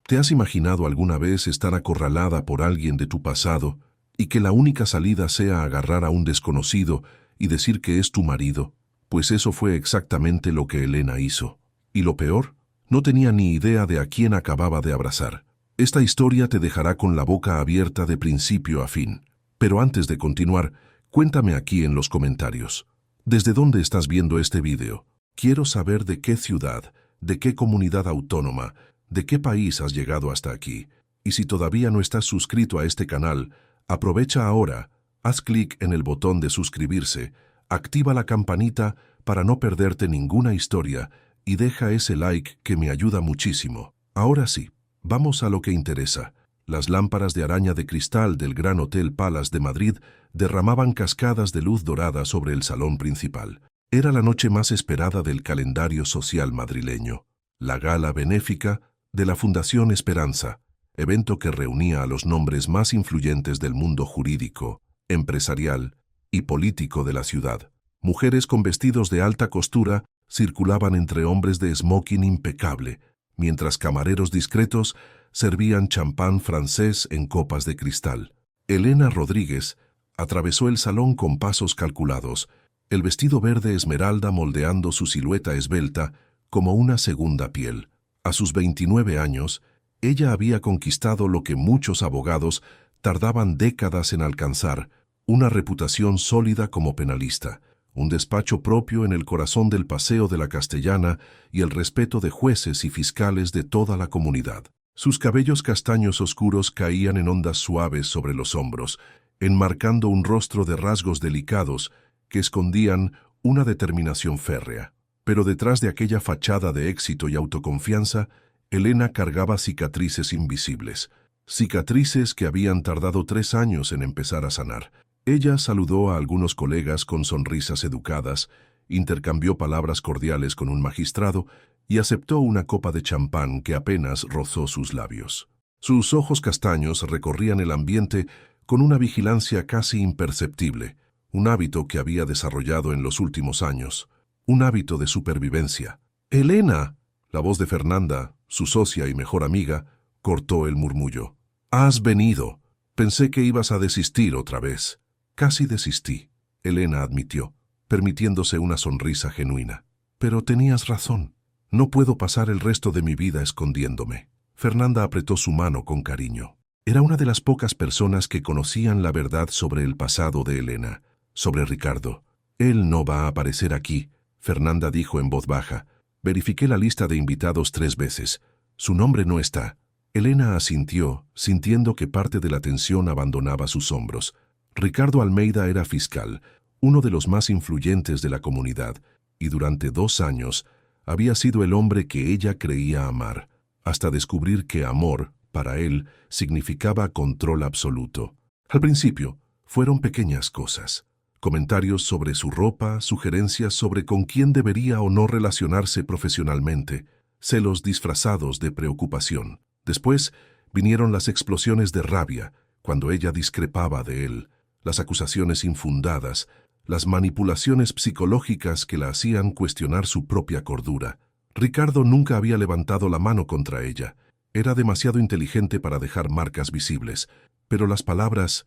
¿Te has imaginado alguna vez estar acorralada por alguien de tu pasado y que la única salida sea agarrar a un desconocido y decir que es tu marido? Pues eso fue exactamente lo que Elena hizo. Y lo peor, no tenía ni idea de a quién acababa de abrazar. Esta historia te dejará con la boca abierta de principio a fin. Pero antes de continuar, cuéntame aquí en los comentarios. ¿Desde dónde estás viendo este video? Quiero saber de qué ciudad, de qué comunidad autónoma, de qué país has llegado hasta aquí. Y si todavía no estás suscrito a este canal, aprovecha ahora, haz clic en el botón de suscribirse, activa la campanita para no perderte ninguna historia y deja ese like que me ayuda muchísimo. Ahora sí, vamos a lo que interesa. Las lámparas de araña de cristal del Gran Hotel Palace de Madrid derramaban cascadas de luz dorada sobre el salón principal. Era la noche más esperada del calendario social madrileño, la gala benéfica de la Fundación Esperanza, evento que reunía a los nombres más influyentes del mundo jurídico, empresarial y político de la ciudad. Mujeres con vestidos de alta costura circulaban entre hombres de smoking impecable, mientras camareros discretos servían champán francés en copas de cristal. Elena Rodríguez atravesó el salón con pasos calculados, el vestido verde esmeralda moldeando su silueta esbelta como una segunda piel. A sus 29 años, ella había conquistado lo que muchos abogados tardaban décadas en alcanzar, una reputación sólida como penalista, un despacho propio en el corazón del Paseo de la Castellana y el respeto de jueces y fiscales de toda la comunidad. Sus cabellos castaños oscuros caían en ondas suaves sobre los hombros, enmarcando un rostro de rasgos delicados que escondían una determinación férrea. Pero detrás de aquella fachada de éxito y autoconfianza, Elena cargaba cicatrices invisibles, cicatrices que habían tardado 3 años en empezar a sanar. Ella saludó a algunos colegas con sonrisas educadas, intercambió palabras cordiales con un magistrado y aceptó una copa de champán que apenas rozó sus labios. Sus ojos castaños recorrían el ambiente con una vigilancia casi imperceptible, un hábito que había desarrollado en los últimos años, un hábito de supervivencia. «¡Elena!», la voz de Fernanda, su socia y mejor amiga, cortó el murmullo. «¡Has venido! Pensé que ibas a desistir otra vez». «Casi desistí», Elena admitió, permitiéndose una sonrisa genuina. «Pero tenías razón. No puedo pasar el resto de mi vida escondiéndome». Fernanda apretó su mano con cariño. Era una de las pocas personas que conocían la verdad sobre el pasado de Elena, sobre Ricardo. «Él no va a aparecer aquí», Fernanda dijo en voz baja. «Verifiqué la lista de invitados 3 veces. Su nombre no está». Elena asintió, sintiendo que parte de la tensión abandonaba sus hombros. Ricardo Almeida era fiscal, uno de los más influyentes de la comunidad, y durante 2 años había sido el hombre que ella creía amar, hasta descubrir que amor, para él, significaba control absoluto. Al principio, fueron pequeñas cosas. Comentarios sobre su ropa, sugerencias sobre con quién debería o no relacionarse profesionalmente, celos disfrazados de preocupación. Después vinieron las explosiones de rabia, cuando ella discrepaba de él, las acusaciones infundadas, las manipulaciones psicológicas que la hacían cuestionar su propia cordura. Ricardo nunca había levantado la mano contra ella. Era demasiado inteligente para dejar marcas visibles, pero las palabras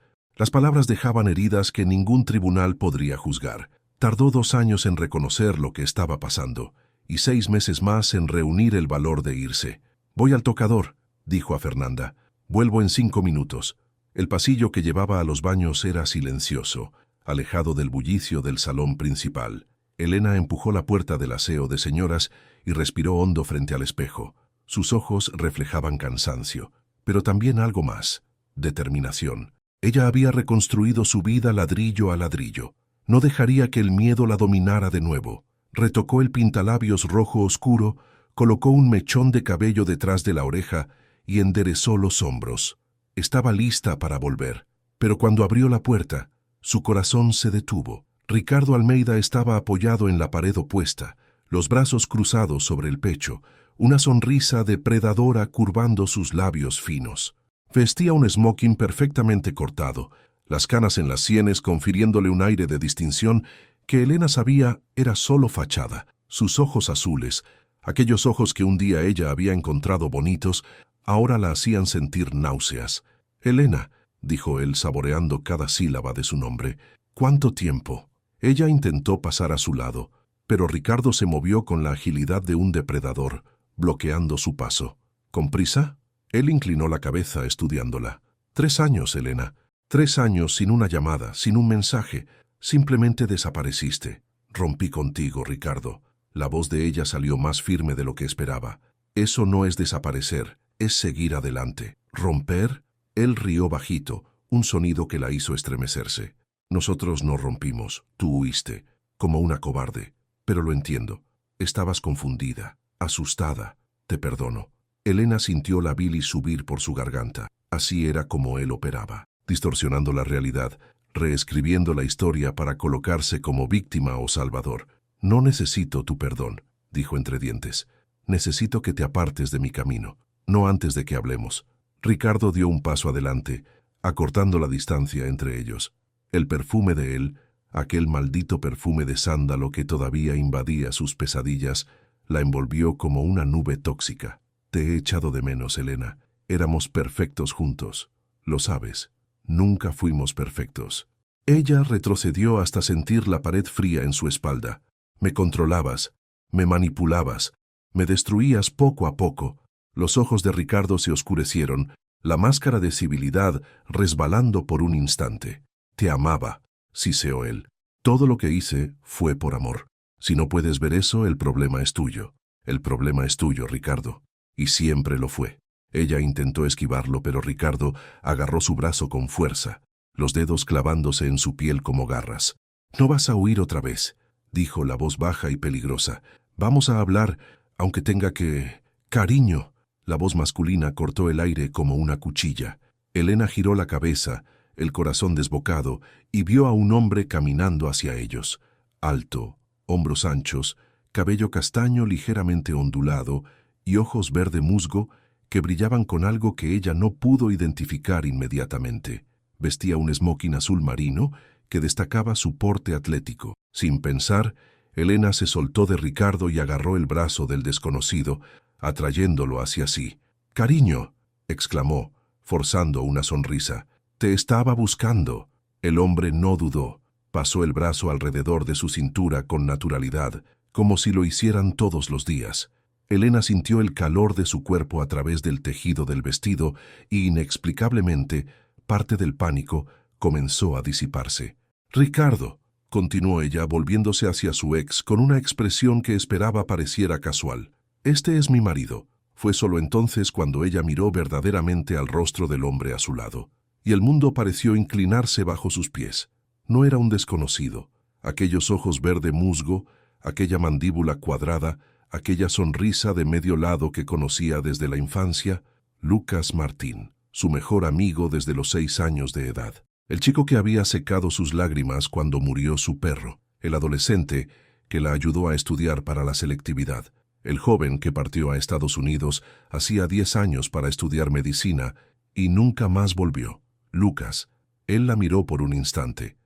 dejaban heridas que ningún tribunal podría juzgar. Tardó 2 años en reconocer lo que estaba pasando, y 6 meses más en reunir el valor de irse. «Voy al tocador», dijo a Fernanda. «Vuelvo en 5 minutos». El pasillo que llevaba a los baños era silencioso, alejado del bullicio del salón principal. Elena empujó la puerta del aseo de señoras y respiró hondo frente al espejo. Sus ojos reflejaban cansancio, pero también algo más, determinación. Ella había reconstruido su vida ladrillo a ladrillo. No dejaría que el miedo la dominara de nuevo. Retocó el pintalabios rojo oscuro, colocó un mechón de cabello detrás de la oreja y enderezó los hombros. Estaba lista para volver, pero cuando abrió la puerta, su corazón se detuvo. Ricardo Almeida estaba apoyado en la pared opuesta, los brazos cruzados sobre el pecho, una sonrisa depredadora curvando sus labios finos. Vestía un smoking perfectamente cortado, las canas en las sienes confiriéndole un aire de distinción que Elena sabía era solo fachada. Sus ojos azules, aquellos ojos que un día ella había encontrado bonitos, ahora la hacían sentir náuseas. «Elena», dijo él saboreando cada sílaba de su nombre, «¿cuánto tiempo?». Ella intentó pasar a su lado, pero Ricardo se movió con la agilidad de un depredador, bloqueando su paso. ¿Con prisa? Él inclinó la cabeza estudiándola. 3 años, Elena. 3 años sin una llamada, sin un mensaje. Simplemente desapareciste. Rompí contigo, Ricardo. La voz de ella salió más firme de lo que esperaba. Eso no es desaparecer, es seguir adelante. ¿Romper? Él rió bajito, un sonido que la hizo estremecerse. Nosotros no rompimos, tú huiste, como una cobarde. Pero lo entiendo. Estabas confundida, asustada. Te perdono. Elena sintió la bilis subir por su garganta. Así era como él operaba, distorsionando la realidad, reescribiendo la historia para colocarse como víctima o salvador. «No necesito tu perdón», dijo entre dientes. «Necesito que te apartes de mi camino, no antes de que hablemos». Ricardo dio un paso adelante, acortando la distancia entre ellos. El perfume de él, aquel maldito perfume de sándalo que todavía invadía sus pesadillas, la envolvió como una nube tóxica. «Te he echado de menos, Elena. Éramos perfectos juntos. Lo sabes. Nunca fuimos perfectos». Ella retrocedió hasta sentir la pared fría en su espalda. «Me controlabas, me manipulabas, me destruías poco a poco». Los ojos de Ricardo se oscurecieron, la máscara de civilidad resbalando por un instante. «Te amaba», siseó él. «Todo lo que hice fue por amor. Si no puedes ver eso, el problema es tuyo. El problema es tuyo, Ricardo». Y siempre lo fue. Ella intentó esquivarlo, pero Ricardo agarró su brazo con fuerza, los dedos clavándose en su piel como garras. «No vas a huir otra vez», dijo la voz baja y peligrosa. «Vamos a hablar, aunque tenga que... Cariño». La voz masculina cortó el aire como una cuchilla. Elena giró la cabeza, el corazón desbocado, y vio a un hombre caminando hacia ellos. Alto, hombros anchos, cabello castaño ligeramente ondulado y ojos verde musgo que brillaban con algo que ella no pudo identificar inmediatamente. Vestía un smoking azul marino que destacaba su porte atlético. Sin pensar, Elena se soltó de Ricardo y agarró el brazo del desconocido, atrayéndolo hacia sí. «Cariño», exclamó, forzando una sonrisa. «Te estaba buscando». El hombre no dudó. Pasó el brazo alrededor de su cintura con naturalidad, como si lo hicieran todos los días. Elena sintió el calor de su cuerpo a través del tejido del vestido y, inexplicablemente, parte del pánico comenzó a disiparse. «Ricardo», continuó ella volviéndose hacia su ex con una expresión que esperaba pareciera casual. «Este es mi marido». Fue solo entonces cuando ella miró verdaderamente al rostro del hombre a su lado, y el mundo pareció inclinarse bajo sus pies. No era un desconocido. Aquellos ojos verde musgo, aquella mandíbula cuadrada, aquella sonrisa de medio lado que conocía desde la infancia, Lucas Martín, su mejor amigo desde los 6 años de edad. El chico que había secado sus lágrimas cuando murió su perro, el adolescente que la ayudó a estudiar para la selectividad, el joven que partió a Estados Unidos hacía 10 años para estudiar medicina y nunca más volvió. Lucas. Él la miró por un instante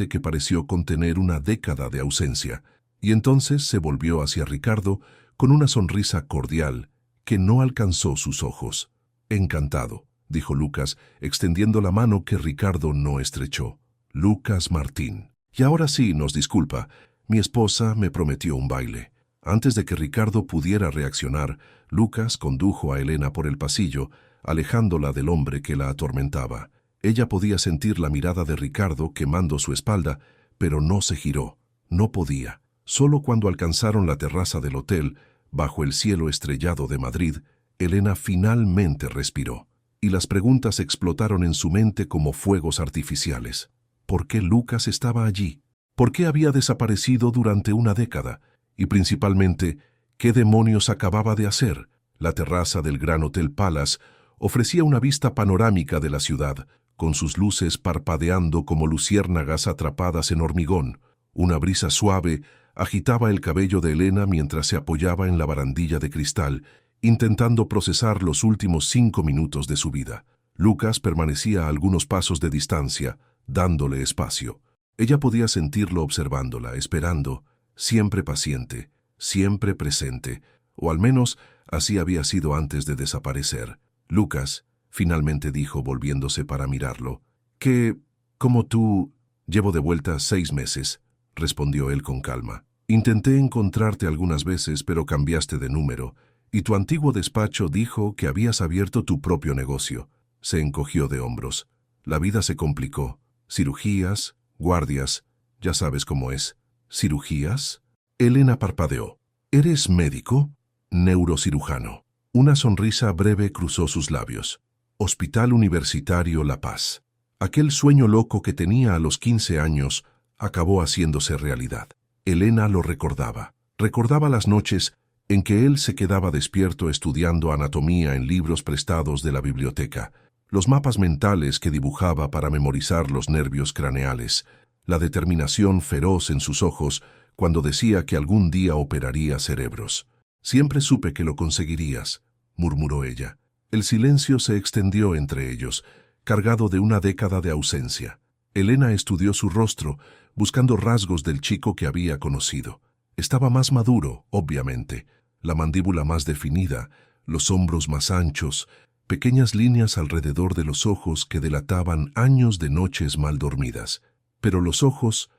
que pareció contener una década de ausencia, y entonces se volvió hacia Ricardo con una sonrisa cordial que no alcanzó sus ojos. «Encantado», dijo Lucas, extendiendo la mano que Ricardo no estrechó. «Lucas Martín. Y ahora sí, nos disculpa, mi esposa me prometió un baile». Antes de que Ricardo pudiera reaccionar, Lucas condujo a Elena por el pasillo, alejándola del hombre que la atormentaba. Ella podía sentir la mirada de Ricardo quemando su espalda, pero no se giró. No podía. Solo cuando alcanzaron la terraza del hotel, bajo el cielo estrellado de Madrid, Elena finalmente respiró. Y las preguntas explotaron en su mente como fuegos artificiales. ¿Por qué Lucas estaba allí? ¿Por qué había desaparecido durante una década? Y principalmente, ¿qué demonios acababa de hacer? La terraza del Gran Hotel Palace ofrecía una vista panorámica de la ciudad, con sus luces parpadeando como luciérnagas atrapadas en hormigón. Una brisa suave agitaba el cabello de Elena mientras se apoyaba en la barandilla de cristal, intentando procesar los últimos 5 minutos de su vida. Lucas permanecía a algunos pasos de distancia, dándole espacio. Ella podía sentirlo observándola, esperando, siempre paciente, siempre presente, o al menos Así había sido antes de desaparecer. Lucas, finalmente dijo volviéndose para mirarlo, que, como tú, llevo de vuelta 6 meses, respondió él con calma. Intenté encontrarte algunas veces, pero cambiaste de número, y tu antiguo despacho dijo que habías abierto tu propio negocio. Se encogió de hombros. La vida se complicó. Cirugías, guardias, ya sabes cómo es. ¿Cirugías? Elena parpadeó. ¿Eres médico? Neurocirujano. Una sonrisa breve cruzó sus labios. Hospital Universitario La Paz. Aquel sueño loco que tenía a los 15 años acabó haciéndose realidad. Elena lo recordaba. Recordaba las noches en que él se quedaba despierto estudiando anatomía en libros prestados de la biblioteca, los mapas mentales que dibujaba para memorizar los nervios craneales, la determinación feroz en sus ojos cuando decía que algún día operaría cerebros. Siempre supe que lo conseguirías, murmuró ella. El silencio se extendió entre ellos, cargado de una década de ausencia. Elena estudió su rostro, buscando rasgos del chico que había conocido. Estaba más maduro, obviamente, la mandíbula más definida, los hombros más anchos, pequeñas líneas alrededor de los ojos que delataban años de noches mal dormidas. Pero los ojos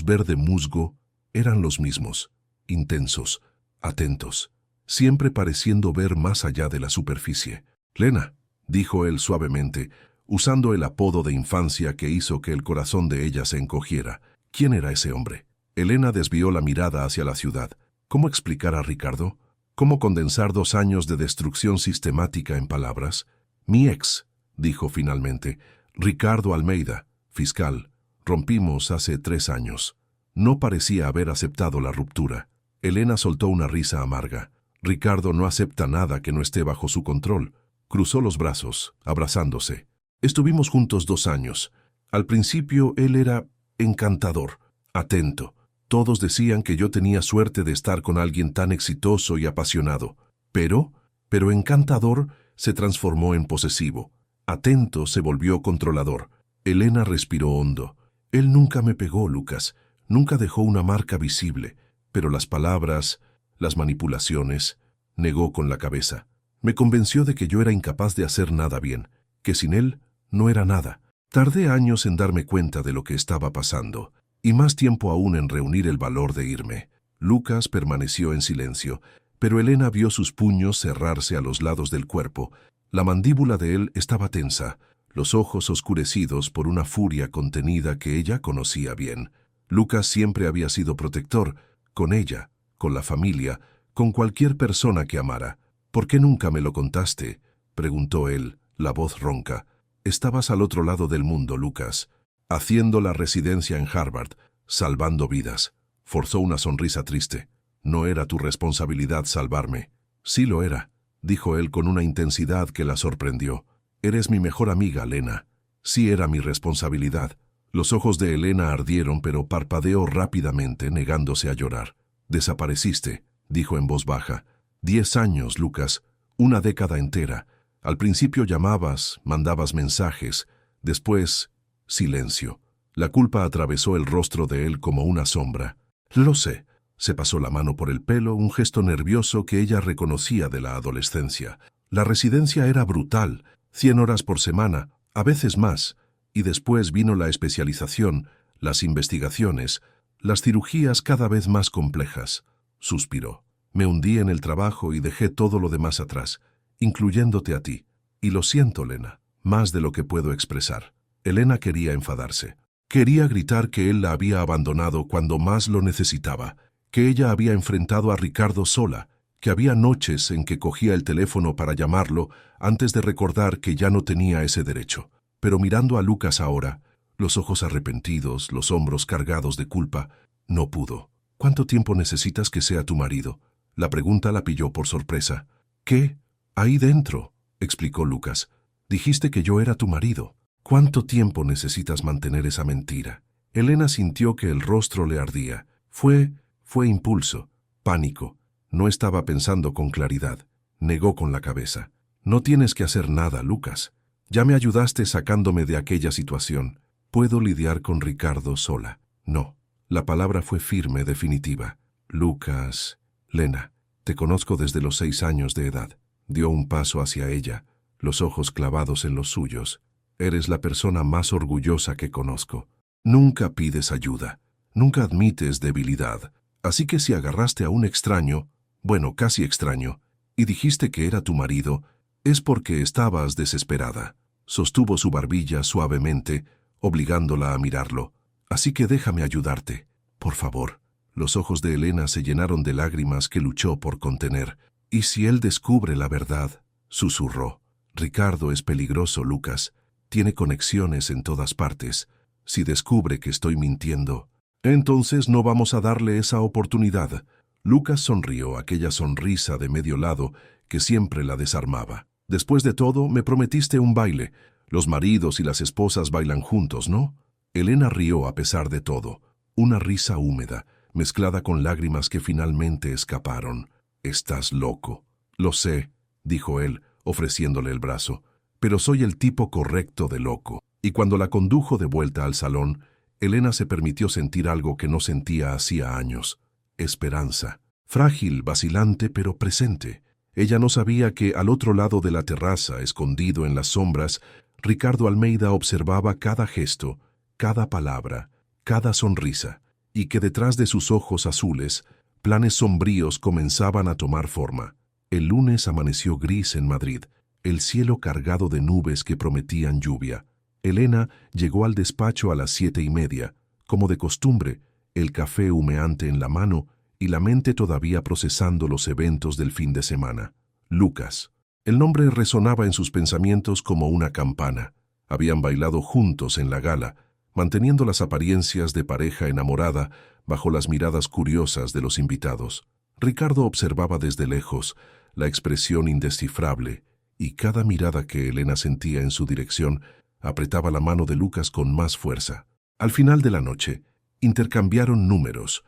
verde musgo, eran los mismos, intensos, atentos, siempre pareciendo ver más allá de la superficie. «Lena», dijo él suavemente, usando el apodo de infancia que hizo que el corazón de ella se encogiera. ¿Quién era ese hombre? Elena desvió la mirada hacia la ciudad. ¿Cómo explicar a Ricardo? ¿Cómo condensar 2 años de destrucción sistemática en palabras? Mi ex, dijo finalmente, Ricardo Almeida, fiscal. Rompimos hace 3 años. No parecía haber aceptado la ruptura. Elena soltó una risa amarga. Ricardo no acepta nada que no esté bajo su control. Cruzó los brazos, abrazándose. Estuvimos juntos 2 años. Al principio él era encantador, atento. Todos decían que yo tenía suerte de estar con alguien tan exitoso y apasionado. Pero encantador se transformó en posesivo. Atento se volvió controlador. Elena respiró hondo. Él nunca me pegó, Lucas. Nunca dejó una marca visible. Pero las palabras, las manipulaciones, negó con la cabeza. Me convenció de que yo era incapaz de hacer nada bien, que sin él no era nada. Tardé años en darme cuenta de lo que estaba pasando, y más tiempo aún en reunir el valor de irme. Lucas permaneció en silencio, pero Elena vio sus puños cerrarse a los lados del cuerpo. La mandíbula de él estaba tensa, los ojos oscurecidos por una furia contenida que ella conocía bien. Lucas siempre había sido protector, con ella, con la familia, con cualquier persona que amara. «¿Por qué nunca me lo contaste?», preguntó él, la voz ronca. «Estabas al otro lado del mundo, Lucas, haciendo la residencia en Harvard, salvando vidas». Forzó una sonrisa triste. «No era tu responsabilidad salvarme». «Sí lo era», dijo él con una intensidad que la sorprendió. «Eres mi mejor amiga, Elena». «Sí era mi responsabilidad». Los ojos de Elena ardieron, pero parpadeó rápidamente, negándose a llorar. «Desapareciste», dijo en voz baja. 10 años, Lucas, una década entera. Al principio llamabas, mandabas mensajes. Después, silencio. La culpa atravesó el rostro de él como una sombra. «Lo sé». Se pasó la mano por el pelo, un gesto nervioso que ella reconocía de la adolescencia. La residencia era brutal, 100 horas por semana, a veces más. Y después vino la especialización, las investigaciones, las cirugías cada vez más complejas. Suspiró. «Me hundí en el trabajo y dejé todo lo demás atrás, incluyéndote a ti. Y lo siento, Elena, más de lo que puedo expresar». Elena quería enfadarse. Quería gritar que él la había abandonado cuando más lo necesitaba, que ella había enfrentado a Ricardo sola, que había noches en que cogía el teléfono para llamarlo antes de recordar que ya no tenía ese derecho. Pero mirando a Lucas ahora, los ojos arrepentidos, los hombros cargados de culpa, no pudo. «¿Cuánto tiempo necesitas que sea tu marido?». La pregunta la pilló por sorpresa. «¿Qué? Ahí dentro», explicó Lucas. «Dijiste que yo era tu marido. ¿Cuánto tiempo necesitas mantener esa mentira?». Elena sintió que el rostro le ardía. Fue impulso, pánico. No estaba pensando con claridad. Negó con la cabeza. «No tienes que hacer nada, Lucas. Ya me ayudaste sacándome de aquella situación. Puedo lidiar con Ricardo sola». «No». La palabra fue firme, definitiva. «Lucas, Lena, Te conozco desde los 6 años de edad. Dio un paso hacia ella, los ojos clavados en los suyos. Eres la persona más orgullosa que conozco. Nunca pides ayuda, nunca admites debilidad. Así que si agarraste a un extraño, bueno, casi extraño, y dijiste que era tu marido, es porque estabas desesperada. Sostuvo su barbilla suavemente, obligándola a mirarlo. Así que déjame ayudarte, por favor. Los ojos de Elena se llenaron de lágrimas que luchó por contener. ¿Y si él descubre la verdad?, susurró. Ricardo es peligroso, Lucas. Tiene conexiones en todas partes. Si descubre que estoy mintiendo, entonces no vamos a darle esa oportunidad. Lucas sonrió, aquella sonrisa de medio lado que siempre la desarmaba. Después de todo, me prometiste un baile. Los maridos y las esposas bailan juntos, ¿no? Elena rió a pesar de todo. Una risa húmeda, mezclada con lágrimas que finalmente escaparon. «Estás loco». «Lo sé», dijo él, ofreciéndole el brazo, «pero soy el tipo correcto de loco». Y cuando la condujo de vuelta al salón, Elena se permitió sentir algo que no sentía hacía años. Esperanza. Frágil, vacilante, pero presente. Ella no sabía que al otro lado de la terraza, escondido en las sombras, Ricardo Almeida observaba cada gesto, cada palabra, cada sonrisa, y que detrás de sus ojos azules, planes sombríos comenzaban a tomar forma. El lunes amaneció gris en Madrid, el cielo cargado de nubes que prometían lluvia. Elena llegó al despacho a las 7:30, como de costumbre, el café humeante en la mano y la mente todavía procesando los eventos del fin de semana. Lucas. El nombre resonaba en sus pensamientos como una campana. Habían bailado juntos en la gala, manteniendo las apariencias de pareja enamorada bajo las miradas curiosas de los invitados. Ricardo observaba desde lejos la expresión indescifrable, y cada mirada que Elena sentía en su dirección apretaba la mano de Lucas con más fuerza. Al final de la noche, intercambiaron números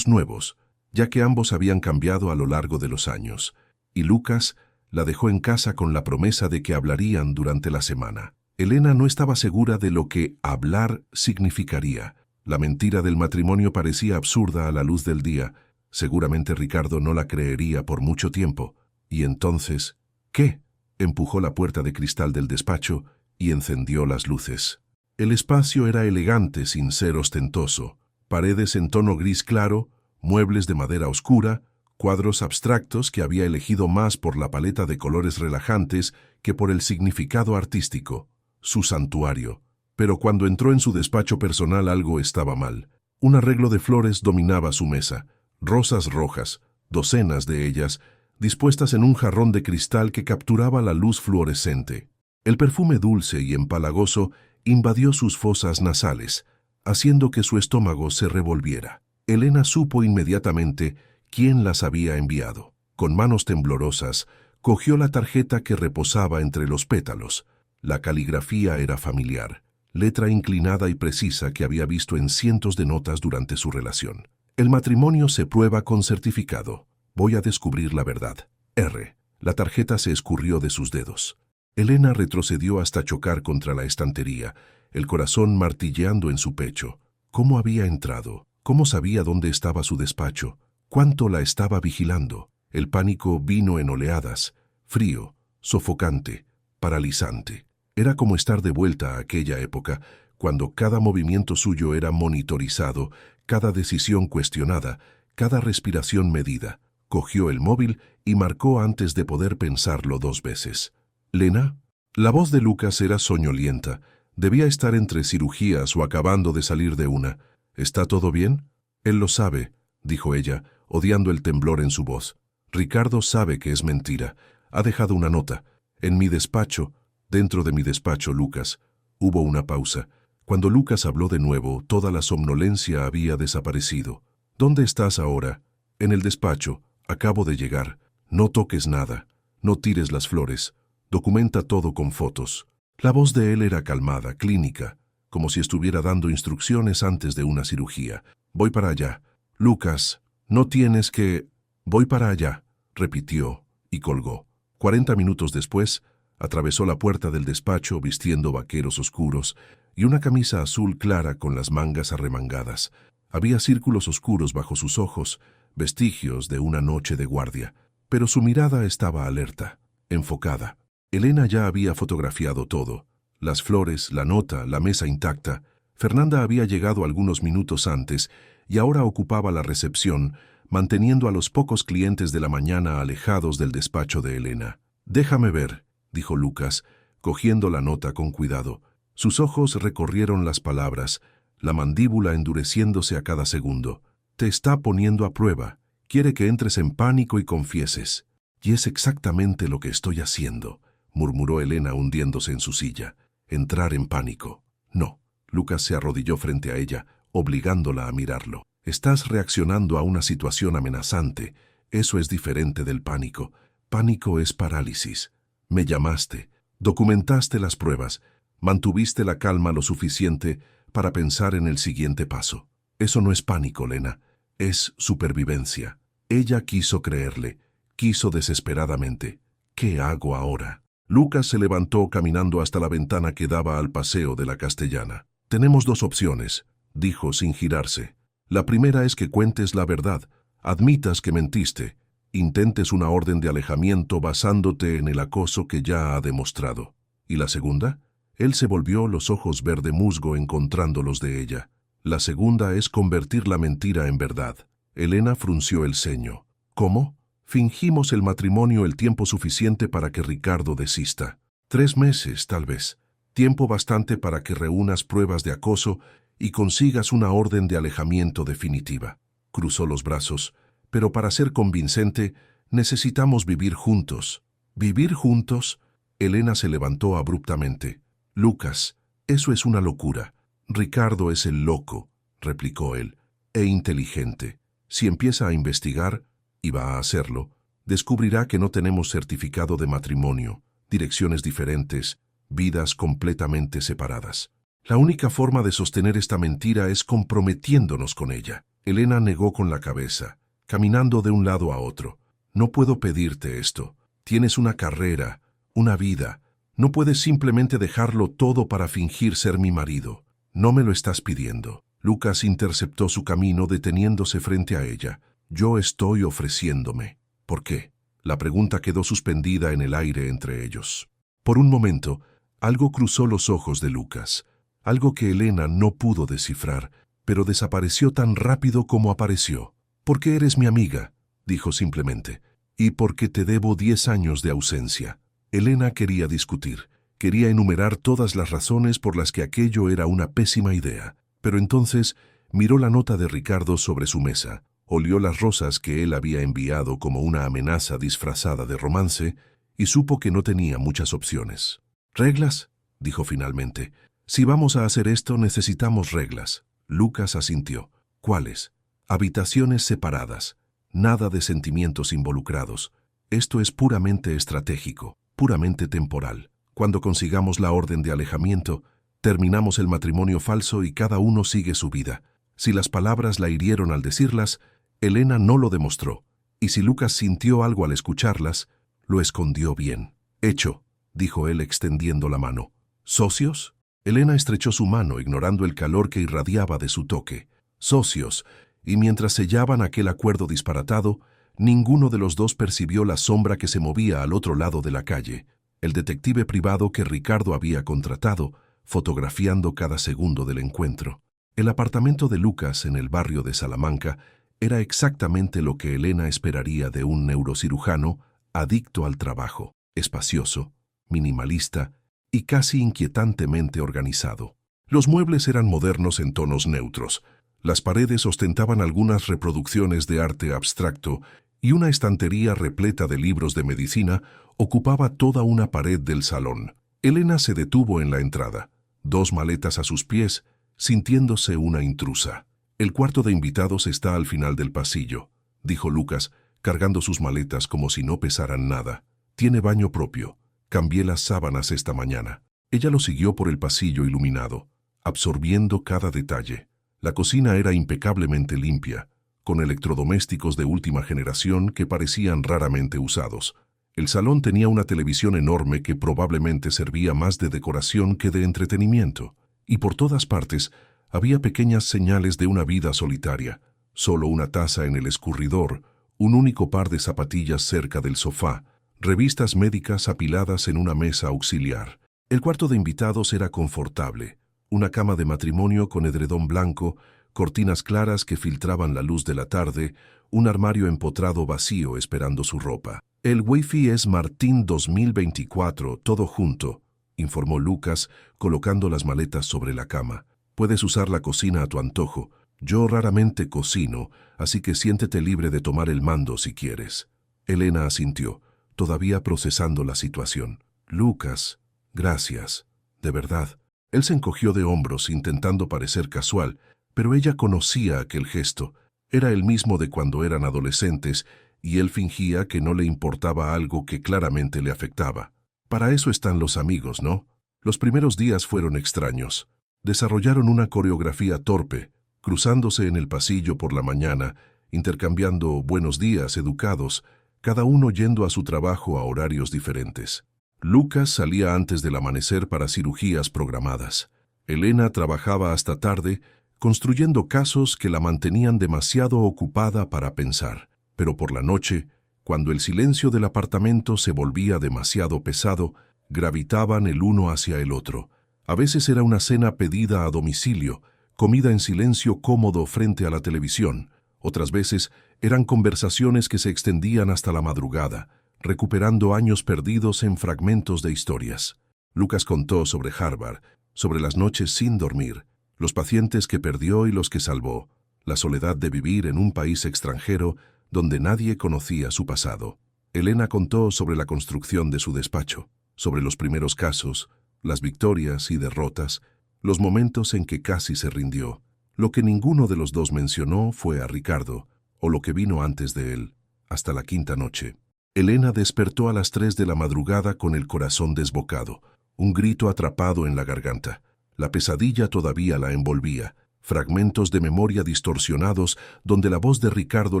nuevos, ya que ambos habían cambiado a lo largo de los años, y Lucas la dejó en casa con la promesa de que hablarían durante la semana. Elena no estaba segura de lo que hablar significaría. La mentira del matrimonio parecía absurda a la luz del día. Seguramente Ricardo no la creería por mucho tiempo. Y entonces, ¿qué? Empujó la puerta de cristal del despacho y encendió las luces. El espacio era elegante sin ser ostentoso. Paredes en tono gris claro, muebles de madera oscura, cuadros abstractos que había elegido más por la paleta de colores relajantes que por el significado artístico. Su santuario. Pero cuando entró en su despacho personal algo estaba mal. Un arreglo de flores dominaba su mesa, rosas rojas, docenas de ellas, dispuestas en un jarrón de cristal que capturaba la luz fluorescente. El perfume dulce y empalagoso invadió sus fosas nasales, haciendo que su estómago se revolviera. Elena supo inmediatamente quién las había enviado. Con manos temblorosas, cogió la tarjeta que reposaba entre los pétalos. La caligrafía era familiar, letra inclinada y precisa que había visto en cientos de notas durante su relación. El matrimonio se prueba con certificado. Voy a descubrir la verdad. R. La tarjeta se escurrió de sus dedos. Elena retrocedió hasta chocar contra la estantería, el corazón martilleando en su pecho. ¿Cómo había entrado? ¿Cómo sabía dónde estaba su despacho? ¿Cuánto la estaba vigilando? El pánico vino en oleadas, frío, sofocante, paralizante. Era como estar de vuelta a aquella época, cuando cada movimiento suyo era monitorizado, cada decisión cuestionada, cada respiración medida. Cogió el móvil y marcó antes de poder pensarlo 2 veces. ¿Lena? La voz de Lucas era soñolienta. Debía estar entre cirugías o acabando de salir de una. ¿Está todo bien? Él lo sabe, dijo ella, odiando el temblor en su voz. Ricardo sabe que es mentira. Ha dejado una nota. En mi despacho, dentro de mi despacho, Lucas. Hubo una pausa. Cuando Lucas habló de nuevo, toda la somnolencia había desaparecido. ¿Dónde estás ahora? En el despacho. Acabo de llegar. No toques nada. No tires las flores. Documenta todo con fotos. La voz de él era calmada, clínica, como si estuviera dando instrucciones antes de una cirugía. Voy para allá. Lucas, no tienes que... Voy para allá, repitió, y colgó. 40 minutos después, atravesó la puerta del despacho vistiendo vaqueros oscuros y una camisa azul clara con las mangas arremangadas. Había círculos oscuros bajo sus ojos, vestigios de una noche de guardia, pero su mirada estaba alerta, enfocada. Elena ya había fotografiado todo. Las flores, la nota, la mesa intacta. Fernanda había llegado algunos minutos antes y ahora ocupaba la recepción, manteniendo a los pocos clientes de la mañana alejados del despacho de Elena. «Déjame ver», dijo Lucas, cogiendo la nota con cuidado. Sus ojos recorrieron las palabras, la mandíbula endureciéndose a cada segundo. «Te está poniendo a prueba. Quiere que entres en pánico y confieses». «Y es exactamente lo que estoy haciendo», murmuró Elena hundiéndose en su silla. «Entrar en pánico». «No». Lucas se arrodilló frente a ella, obligándola a mirarlo. «Estás reaccionando a una situación amenazante. Eso es diferente del pánico. Pánico es parálisis. Me llamaste, documentaste las pruebas, mantuviste la calma lo suficiente para pensar en el siguiente paso. Eso no es pánico, Lena. Es supervivencia». Ella quiso creerle, quiso desesperadamente. «¿Qué hago ahora?». Lucas se levantó caminando hasta la ventana que daba al paseo de la Castellana. «Tenemos dos opciones», dijo sin girarse. «La primera es que cuentes la verdad, admitas que mentiste, intentes una orden de alejamiento basándote en el acoso que ya ha demostrado. ¿Y la segunda?». Él se volvió los ojos verde musgo encontrándolos de ella. «La segunda es convertir la mentira en verdad». Elena frunció el ceño. «¿Cómo?». «Fingimos el matrimonio el tiempo suficiente para que Ricardo desista. 3 meses, tal vez. Tiempo bastante para que reúnas pruebas de acoso y consigas una orden de alejamiento definitiva». Cruzó los brazos. «Pero para ser convincente, necesitamos vivir juntos». «¿Vivir juntos?». Elena se levantó abruptamente. «Lucas, eso es una locura». «Ricardo es el loco», replicó él, «e inteligente. Si empieza a investigar, y va a hacerlo, descubrirá que no tenemos certificado de matrimonio, direcciones diferentes, vidas completamente separadas. La única forma de sostener esta mentira es comprometiéndonos con ella». Elena negó con la cabeza, caminando de un lado a otro. «No puedo pedirte esto. Tienes una carrera, una vida. No puedes simplemente dejarlo todo para fingir ser mi marido. No me lo estás pidiendo». Lucas interceptó su camino deteniéndose frente a ella. «Yo estoy ofreciéndome». «¿Por qué?». La pregunta quedó suspendida en el aire entre ellos. Por un momento, algo cruzó los ojos de Lucas, algo que Elena no pudo descifrar, pero desapareció tan rápido como apareció. «Porque eres mi amiga», dijo simplemente, «y porque te debo 10 años de ausencia». Elena quería discutir, quería enumerar todas las razones por las que aquello era una pésima idea, pero entonces miró la nota de Ricardo sobre su mesa, olió las rosas que él había enviado como una amenaza disfrazada de romance y supo que no tenía muchas opciones. «¿Reglas?», dijo finalmente. «Si vamos a hacer esto, necesitamos reglas». Lucas asintió. «¿Cuáles?». «Habitaciones separadas. Nada de sentimientos involucrados. Esto es puramente estratégico, puramente temporal. Cuando consigamos la orden de alejamiento, terminamos el matrimonio falso y cada uno sigue su vida. Si las palabras la hirieron al decirlas, Elena no lo demostró, y si Lucas sintió algo al escucharlas, lo escondió bien». «Hecho», dijo él extendiendo la mano. «¿Socios?». Elena estrechó su mano, ignorando el calor que irradiaba de su toque. «Socios», y mientras sellaban aquel acuerdo disparatado, ninguno de los dos percibió la sombra que se movía al otro lado de la calle, el detective privado que Ricardo había contratado, fotografiando cada segundo del encuentro. El apartamento de Lucas en el barrio de Salamanca era exactamente lo que Elena esperaría de un neurocirujano adicto al trabajo, espacioso, minimalista y casi inquietantemente organizado. Los muebles eran modernos en tonos neutros. Las paredes ostentaban algunas reproducciones de arte abstracto y una estantería repleta de libros de medicina ocupaba toda una pared del salón. Elena se detuvo en la entrada, 2 maletas a sus pies, sintiéndose una intrusa. «El cuarto de invitados está al final del pasillo», dijo Lucas, cargando sus maletas como si no pesaran nada. «Tiene baño propio. Cambié las sábanas esta mañana». Ella lo siguió por el pasillo iluminado, absorbiendo cada detalle. La cocina era impecablemente limpia, con electrodomésticos de última generación que parecían raramente usados. El salón tenía una televisión enorme que probablemente servía más de decoración que de entretenimiento, y por todas partes había pequeñas señales de una vida solitaria, Solo una taza en el escurridor, un único par de zapatillas cerca del sofá, revistas médicas apiladas en una mesa auxiliar. El cuarto de invitados era confortable, una cama de matrimonio con edredón blanco, cortinas claras que filtraban la luz de la tarde, un armario empotrado vacío esperando su ropa. El Wi-Fi es Martín 2024, todo junto, informó Lucas, colocando las maletas sobre la cama. Puedes usar la cocina a tu antojo. Yo raramente cocino, así que siéntete libre de tomar el mando si quieres. Elena asintió, todavía procesando la situación. Lucas, gracias, de verdad. Él se encogió de hombros intentando parecer casual, pero ella conocía aquel gesto. Era el mismo de cuando eran adolescentes y él fingía que no le importaba algo que claramente le afectaba. Para eso están los amigos, ¿no? Los primeros días fueron extraños. Desarrollaron una coreografía torpe, cruzándose en el pasillo por la mañana, intercambiando buenos días educados, cada uno yendo a su trabajo a horarios diferentes. Lucas salía antes del amanecer para cirugías programadas. Elena trabajaba hasta tarde, construyendo casos que la mantenían demasiado ocupada para pensar. Pero por la noche, cuando el silencio del apartamento se volvía demasiado pesado, gravitaban el uno hacia el otro. A veces era una cena pedida a domicilio, comida en silencio cómodo frente a la televisión. Otras veces eran conversaciones que se extendían hasta la madrugada, recuperando años perdidos en fragmentos de historias. Lucas contó sobre Harvard, sobre las noches sin dormir, los pacientes que perdió y los que salvó, la soledad de vivir en un país extranjero donde nadie conocía su pasado. Elena contó sobre la construcción de su despacho, sobre los primeros casos, las victorias y derrotas, los momentos en que casi se rindió. Lo que ninguno de los dos mencionó fue a Ricardo, o lo que vino antes de él, hasta la quinta noche. Elena despertó a las 3 de la madrugada con el corazón desbocado, un grito atrapado en la garganta. La pesadilla todavía la envolvía, fragmentos de memoria distorsionados donde la voz de Ricardo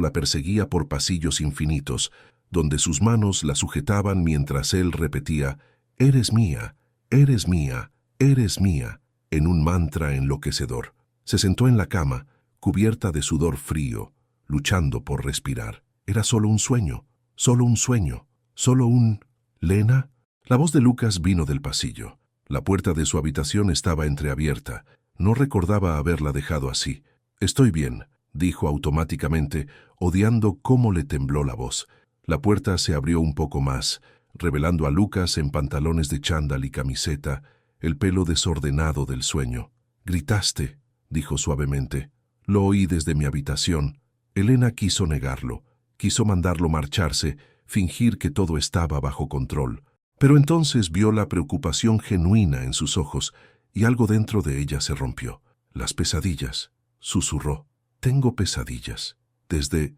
la perseguía por pasillos infinitos, donde sus manos la sujetaban mientras él repetía, «Eres mía, eres mía, eres mía», en un mantra enloquecedor. Se sentó en la cama, cubierta de sudor frío, luchando por respirar. Era solo un sueño, solo un sueño, solo un... ¿Lena? La voz de Lucas vino del pasillo. La puerta de su habitación estaba entreabierta. No recordaba haberla dejado así. «Estoy bien», dijo automáticamente, odiando cómo le tembló la voz. La puerta se abrió un poco más, revelando a Lucas en pantalones de chándal y camiseta, el pelo desordenado del sueño. «Gritaste», dijo suavemente. «Lo oí desde mi habitación». Elena quiso negarlo, quiso mandarlo marcharse, fingir que todo estaba bajo control. Pero entonces vio la preocupación genuina en sus ojos y algo dentro de ella se rompió. «Las pesadillas», susurró. «Tengo pesadillas. Desde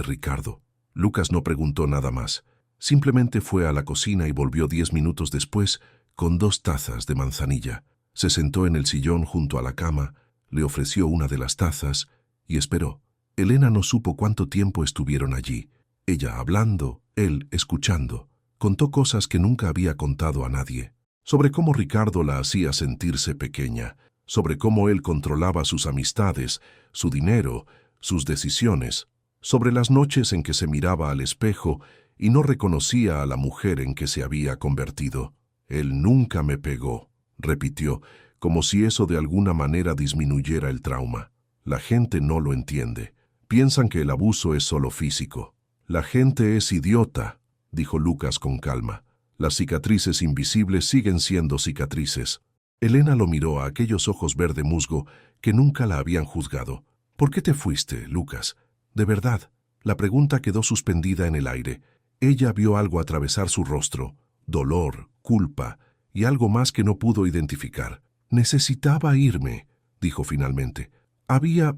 Ricardo». Lucas no preguntó nada más. Simplemente fue a la cocina y volvió 10 minutos después con 2 tazas de manzanilla. Se sentó en el sillón junto a la cama, le ofreció una de las tazas y esperó. Elena no supo cuánto tiempo estuvieron allí. Ella hablando, él escuchando. Contó cosas que nunca había contado a nadie. Sobre cómo Ricardo la hacía sentirse pequeña, sobre cómo él controlaba sus amistades, su dinero, sus decisiones, sobre las noches en que se miraba al espejo y no reconocía a la mujer en que se había convertido. «Él nunca me pegó», repitió, como si eso de alguna manera disminuyera el trauma. «La gente no lo entiende. Piensan que el abuso es solo físico». «La gente es idiota», dijo Lucas con calma. «Las cicatrices invisibles siguen siendo cicatrices». Elena lo miró a aquellos ojos verde musgo que nunca la habían juzgado. «¿Por qué te fuiste, Lucas? De verdad». La pregunta quedó suspendida en el aire. Ella vio algo atravesar su rostro, dolor, culpa y algo más que no pudo identificar. «Necesitaba irme», dijo finalmente. Había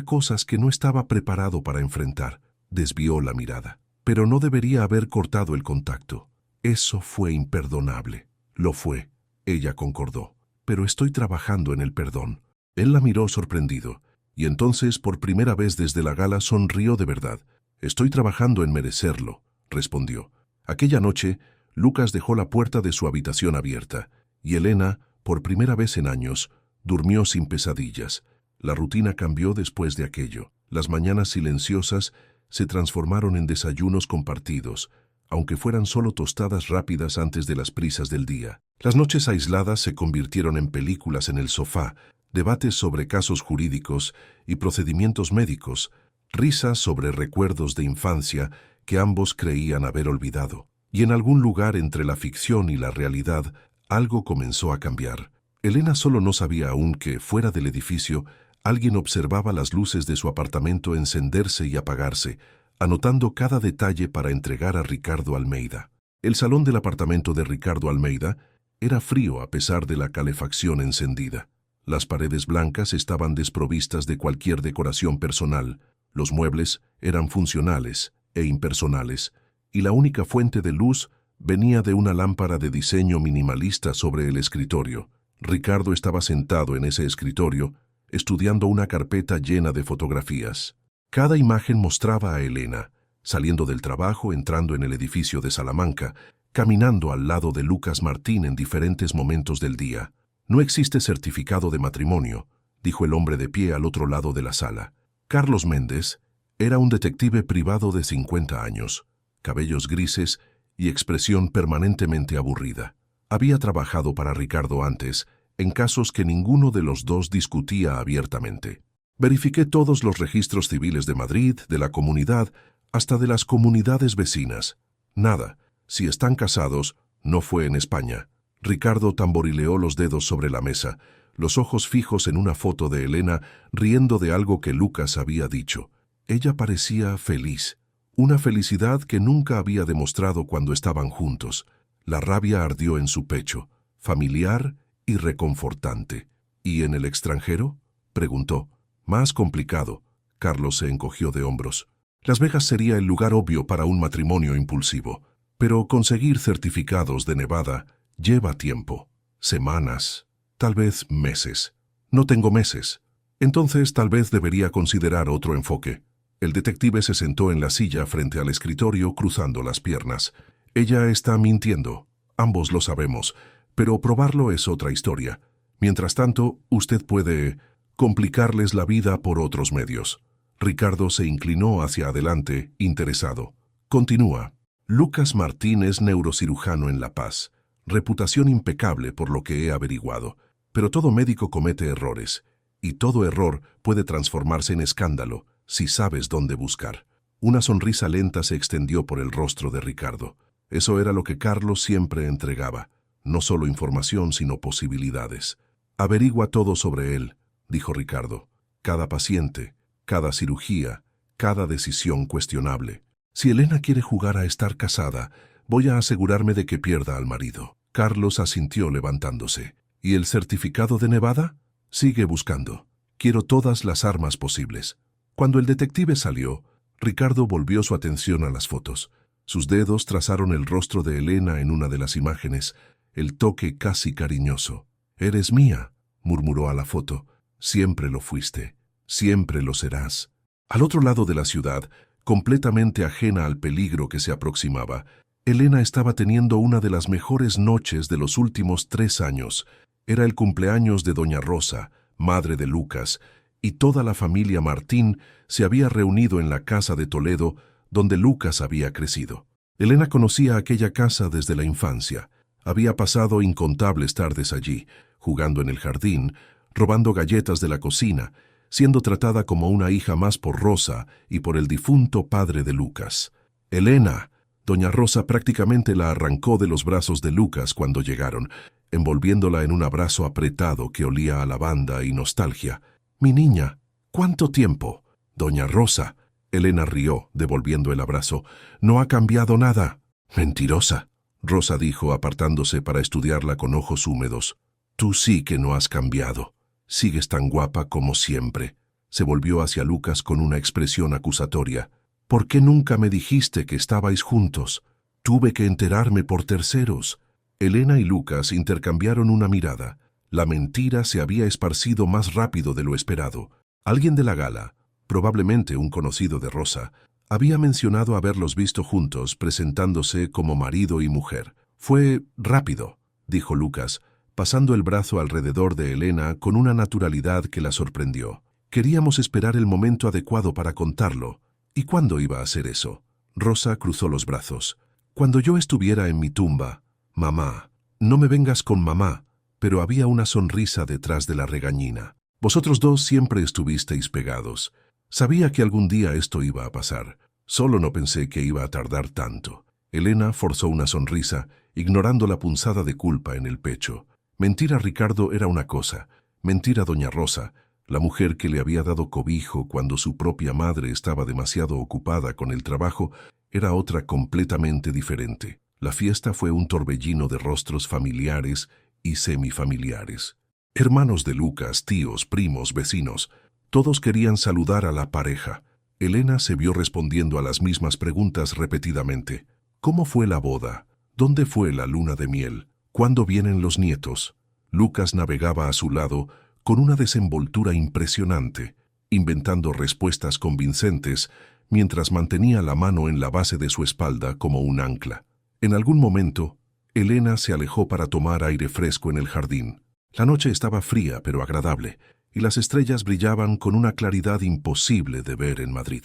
cosas que no estaba preparado para enfrentar». Desvió la mirada. «Pero no debería haber cortado el contacto. Eso fue imperdonable». «Lo fue», ella concordó. «Pero estoy trabajando en el perdón». Él la miró sorprendido, y entonces por primera vez desde la gala sonrió de verdad. «Estoy trabajando en merecerlo», respondió. Aquella noche, Lucas dejó la puerta de su habitación abierta, y Elena, por primera vez en años, durmió sin pesadillas. La rutina cambió después de aquello. Las mañanas silenciosas se transformaron en desayunos compartidos, aunque fueran solo tostadas rápidas antes de las prisas del día. Las noches aisladas se convirtieron en películas en el sofá, debates sobre casos jurídicos y procedimientos médicos, risas sobre recuerdos de infancia que ambos creían haber olvidado. Y en algún lugar entre la ficción y la realidad, algo comenzó a cambiar. Elena solo no sabía aún que, fuera del edificio, alguien observaba las luces de su apartamento encenderse y apagarse, anotando cada detalle para entregar a Ricardo Almeida. El salón del apartamento de Ricardo Almeida era frío a pesar de la calefacción encendida. Las paredes blancas estaban desprovistas de cualquier decoración personal, los muebles eran funcionales e impersonales, y la única fuente de luz venía de una lámpara de diseño minimalista sobre el escritorio. Ricardo estaba sentado en ese escritorio, estudiando una carpeta llena de fotografías. Cada imagen mostraba a Elena, saliendo del trabajo, entrando en el edificio de Salamanca, caminando al lado de Lucas Martín en diferentes momentos del día. «No existe certificado de matrimonio», dijo el hombre de pie al otro lado de la sala. Carlos Méndez era un detective privado de 50 años, cabellos grises y expresión permanentemente aburrida. Había trabajado para Ricardo antes, en casos que ninguno de los dos discutía abiertamente. Verifiqué todos los registros civiles de Madrid, de la comunidad, hasta de las comunidades vecinas. Nada. Si están casados, no fue en España. Ricardo tamborileó los dedos sobre la mesa, los ojos fijos en una foto de Elena, riendo de algo que Lucas había dicho. Ella parecía feliz, una felicidad que nunca había demostrado cuando estaban juntos. La rabia ardió en su pecho, familiar y reconfortante. ¿Y en el extranjero?, preguntó. Más complicado. Carlos se encogió de hombros. Las Vegas sería el lugar obvio para un matrimonio impulsivo, pero conseguir certificados de Nevada lleva tiempo, semanas, tal vez meses. No tengo meses. Entonces tal vez debería considerar otro enfoque. El detective se sentó en la silla frente al escritorio cruzando las piernas. Ella está mintiendo. Ambos lo sabemos, pero probarlo es otra historia. Mientras tanto, usted puede complicarles la vida por otros medios. Ricardo se inclinó hacia adelante, interesado. Continúa. Lucas Martín es neurocirujano en La Paz. Reputación impecable por lo que he averiguado. Pero todo médico comete errores, y todo error puede transformarse en escándalo si sabes dónde buscar. Una sonrisa lenta se extendió por el rostro de Ricardo. Eso era lo que Carlos siempre entregaba. No solo información, sino posibilidades. Averigua todo sobre él, dijo Ricardo. Cada paciente, cada cirugía, cada decisión cuestionable. Si Elena quiere jugar a estar casada, voy a asegurarme de que pierda al marido. Carlos asintió levantándose. ¿Y el certificado de Nevada? Sigue buscando. Quiero todas las armas posibles. Cuando el detective salió, Ricardo volvió su atención a las fotos. Sus dedos trazaron el rostro de Elena en una de las imágenes, el toque casi cariñoso. «Eres mía», murmuró a la foto. «Siempre lo fuiste. Siempre lo serás». Al otro lado de la ciudad, completamente ajena al peligro que se aproximaba, Elena estaba teniendo una de las mejores noches de los últimos 3 años. Era el cumpleaños de doña Rosa, madre de Lucas, y toda la familia Martín se había reunido en la casa de Toledo, donde Lucas había crecido. Elena conocía aquella casa desde la infancia. Había pasado incontables tardes allí, jugando en el jardín, robando galletas de la cocina, siendo tratada como una hija más por Rosa y por el difunto padre de Lucas. «Elena». Doña Rosa prácticamente la arrancó de los brazos de Lucas cuando llegaron, envolviéndola en un abrazo apretado que olía a lavanda y nostalgia. «Mi niña, ¿cuánto tiempo?» «Doña Rosa». Elena rió, devolviendo el abrazo. «No ha cambiado nada». «Mentirosa», Rosa dijo, apartándose para estudiarla con ojos húmedos. «Tú sí que no has cambiado. Sigues tan guapa como siempre». Se volvió hacia Lucas con una expresión acusatoria. «¿Por qué nunca me dijiste que estabais juntos? Tuve que enterarme por terceros». Elena y Lucas intercambiaron una mirada. La mentira se había esparcido más rápido de lo esperado. Alguien de la gala, probablemente un conocido de Rosa, había mencionado haberlos visto juntos presentándose como marido y mujer. «Fue rápido», dijo Lucas, pasando el brazo alrededor de Elena con una naturalidad que la sorprendió. Queríamos esperar el momento adecuado para contarlo. ¿Y cuándo iba a hacer eso? Rosa cruzó los brazos. Cuando yo estuviera en mi tumba. Mamá, no me vengas con mamá. Pero había una sonrisa detrás de la regañina. Vosotros dos siempre estuvisteis pegados. Sabía que algún día esto iba a pasar. Solo no pensé que iba a tardar tanto. Elena forzó una sonrisa, ignorando la punzada de culpa en el pecho. Mentir a Ricardo era una cosa. Mentir a doña Rosa, la mujer que le había dado cobijo cuando su propia madre estaba demasiado ocupada con el trabajo, era otra completamente diferente. La fiesta fue un torbellino de rostros familiares y semifamiliares. Hermanos de Lucas, tíos, primos, vecinos, todos querían saludar a la pareja. Elena se vio respondiendo a las mismas preguntas repetidamente. ¿Cómo fue la boda? ¿Dónde fue la luna de miel? ¿Cuándo vienen los nietos? Lucas navegaba a su lado con una desenvoltura impresionante, inventando respuestas convincentes mientras mantenía la mano en la base de su espalda como un ancla. En algún momento, Elena se alejó para tomar aire fresco en el jardín. La noche estaba fría pero agradable, y las estrellas brillaban con una claridad imposible de ver en Madrid.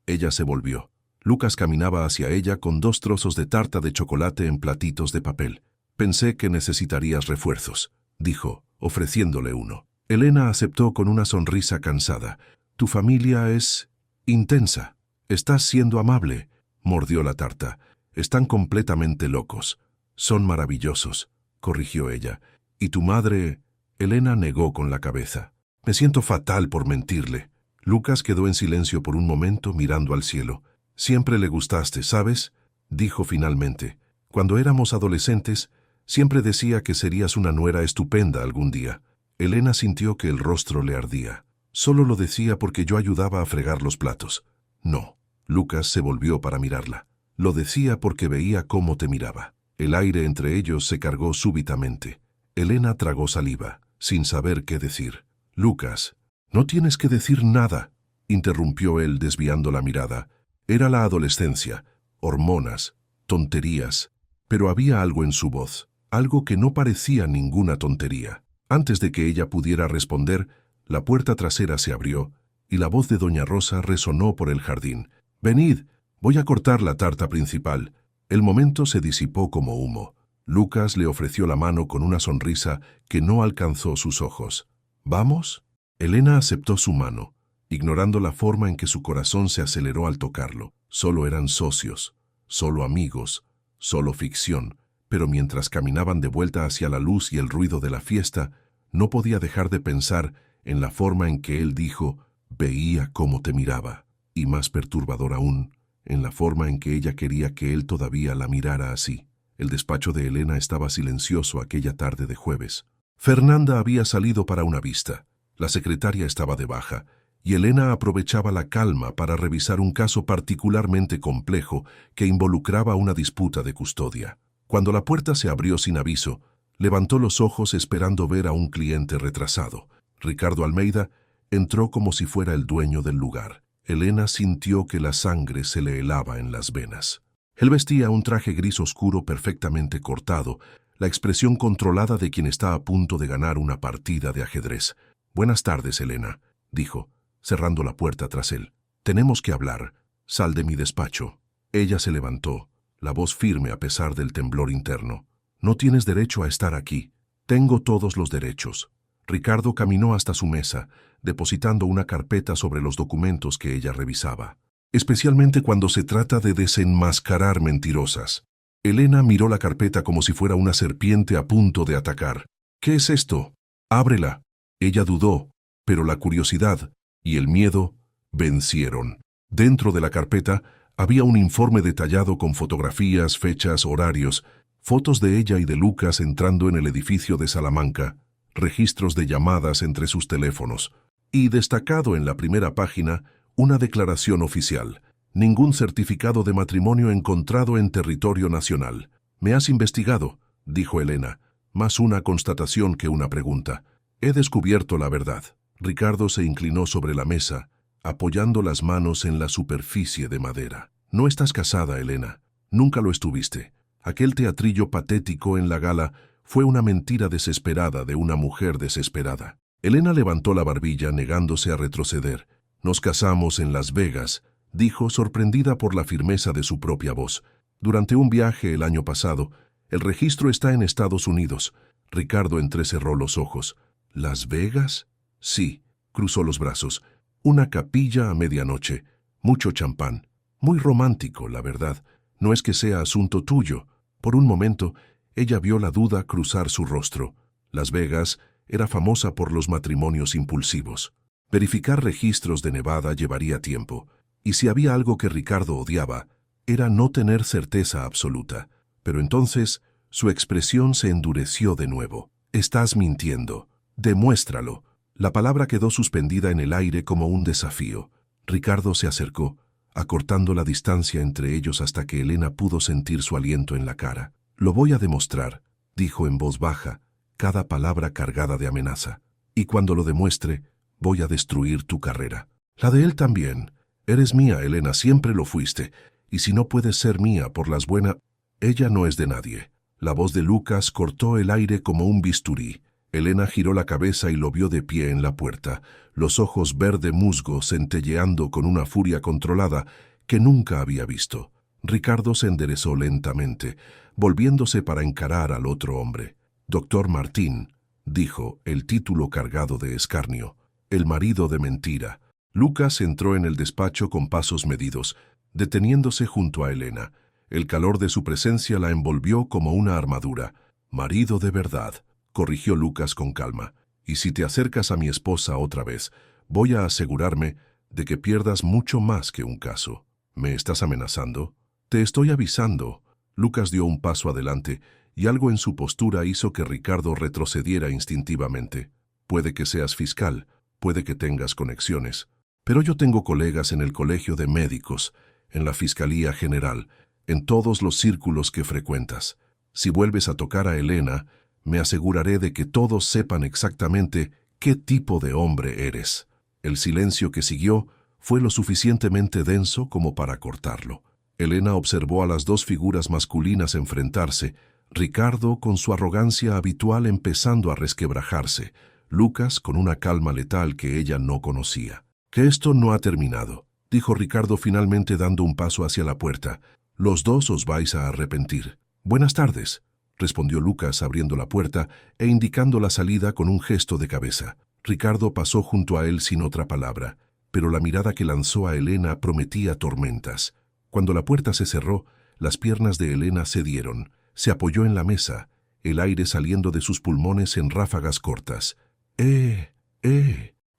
Ella se volvió. Lucas caminaba hacia ella con 2 trozos de tarta de chocolate en platitos de papel. Pensé que necesitarías refuerzos, dijo, ofreciéndole uno. Elena aceptó con una sonrisa cansada. Tu familia es intensa. Estás siendo amable, mordió la tarta. Están completamente locos. Son maravillosos, corrigió ella. ¿Y tu madre? Elena negó con la cabeza. Me siento fatal por mentirle. Lucas quedó en silencio por un momento mirando al cielo. Siempre le gustaste, ¿sabes? Dijo finalmente. Cuando éramos adolescentes, siempre decía que serías una nuera estupenda algún día. Elena sintió que el rostro le ardía. Solo lo decía porque yo ayudaba a fregar los platos. No. Lucas se volvió para mirarla. Lo decía porque veía cómo te miraba. El aire entre ellos se cargó súbitamente. Elena tragó saliva, sin saber qué decir. Lucas, no tienes que decir nada, interrumpió él desviando la mirada. Era la adolescencia, hormonas, tonterías, pero había algo en su voz, algo que no parecía ninguna tontería. Antes de que ella pudiera responder, la puerta trasera se abrió y la voz de doña Rosa resonó por el jardín. Venid, voy a cortar la tarta principal. El momento se disipó como humo. Lucas le ofreció la mano con una sonrisa que no alcanzó sus ojos. ¿Vamos? Elena aceptó su mano, ignorando la forma en que su corazón se aceleró al tocarlo. Solo eran socios, solo amigos, solo ficción. Pero mientras caminaban de vuelta hacia la luz y el ruido de la fiesta, no podía dejar de pensar en la forma en que él dijo, veía cómo te miraba. Y más perturbador aún, en la forma en que ella quería que él todavía la mirara así. El despacho de Elena estaba silencioso aquella tarde de jueves. Fernanda había salido para una vista. La secretaria estaba de baja, y Elena aprovechaba la calma para revisar un caso particularmente complejo que involucraba una disputa de custodia. Cuando la puerta se abrió sin aviso, levantó los ojos esperando ver a un cliente retrasado. Ricardo Almeida entró como si fuera el dueño del lugar. Elena sintió que la sangre se le helaba en las venas. Él vestía un traje gris oscuro perfectamente cortado, la expresión controlada de quien está a punto de ganar una partida de ajedrez. «Buenas tardes, Elena», dijo, cerrando la puerta tras él. «Tenemos que hablar. Sal de mi despacho». Ella se levantó, la voz firme a pesar del temblor interno. «No tienes derecho a estar aquí. Tengo todos los derechos». Ricardo caminó hasta su mesa, depositando una carpeta sobre los documentos que ella revisaba. Especialmente cuando se trata de desenmascarar mentirosas. Elena miró la carpeta como si fuera una serpiente a punto de atacar. «¿Qué es esto? Ábrela». Ella dudó, pero la curiosidad y el miedo vencieron. Dentro de la carpeta había un informe detallado con fotografías, fechas, horarios, fotos de ella y de Lucas entrando en el edificio de Salamanca, registros de llamadas entre sus teléfonos, y destacado en la primera página, una declaración oficial. Ningún certificado de matrimonio encontrado en territorio nacional. «Me has investigado», dijo Elena, más una constatación que una pregunta. «He descubierto la verdad». Ricardo se inclinó sobre la mesa, apoyando las manos en la superficie de madera. «No estás casada, Elena. Nunca lo estuviste. Aquel teatrillo patético en la gala fue una mentira desesperada de una mujer desesperada». Elena levantó la barbilla negándose a retroceder. Nos casamos en Las Vegas, dijo, sorprendida por la firmeza de su propia voz. Durante un viaje el año pasado. El registro está en Estados Unidos. Ricardo entrecerró los ojos. ¿Las Vegas? Sí, cruzó los brazos. Una capilla a medianoche. Mucho champán. Muy romántico, la verdad. No es que sea asunto tuyo. Por un momento, ella vio la duda cruzar su rostro. Las Vegas era famosa por los matrimonios impulsivos. Verificar registros de Nevada llevaría tiempo. Y si había algo que Ricardo odiaba, era no tener certeza absoluta. Pero entonces, su expresión se endureció de nuevo. Estás mintiendo. Demuéstralo. La palabra quedó suspendida en el aire como un desafío. Ricardo se acercó, acortando la distancia entre ellos hasta que Elena pudo sentir su aliento en la cara. Lo voy a demostrar, dijo en voz baja, cada palabra cargada de amenaza. Y cuando lo demuestre, voy a destruir tu carrera. La de él también. Eres mía, Elena, siempre lo fuiste. Y si no puedes ser mía por las buenas... Ella no es de nadie. La voz de Lucas cortó el aire como un bisturí. Elena giró la cabeza y lo vio de pie en la puerta, los ojos verde musgo centelleando con una furia controlada que nunca había visto. Ricardo se enderezó lentamente, volviéndose para encarar al otro hombre. «Doctor Martín», dijo, el título cargado de escarnio, «el marido de mentira». Lucas entró en el despacho con pasos medidos, deteniéndose junto a Elena. El calor de su presencia la envolvió como una armadura. «Marido de verdad», corrigió Lucas con calma. «Y si te acercas a mi esposa otra vez, voy a asegurarme de que pierdas mucho más que un caso». «¿Me estás amenazando?» «Te estoy avisando». Lucas dio un paso adelante y algo en su postura hizo que Ricardo retrocediera instintivamente. «Puede que seas fiscal, puede que tengas conexiones, pero yo tengo colegas en el colegio de médicos, en la Fiscalía General, en todos los círculos que frecuentas. Si vuelves a tocar a Elena, me aseguraré de que todos sepan exactamente qué tipo de hombre eres». El silencio que siguió fue lo suficientemente denso como para cortarlo. Elena observó a las dos figuras masculinas enfrentarse, Ricardo con su arrogancia habitual empezando a resquebrajarse, Lucas con una calma letal que ella no conocía. «Que esto no ha terminado», dijo Ricardo finalmente dando un paso hacia la puerta. «Los dos os vais a arrepentir». «Buenas tardes», respondió Lucas abriendo la puerta e indicando la salida con un gesto de cabeza. Ricardo pasó junto a él sin otra palabra, pero la mirada que lanzó a Elena prometía tormentas. Cuando la puerta se cerró, las piernas de Elena cedieron, se apoyó en la mesa, el aire saliendo de sus pulmones en ráfagas cortas.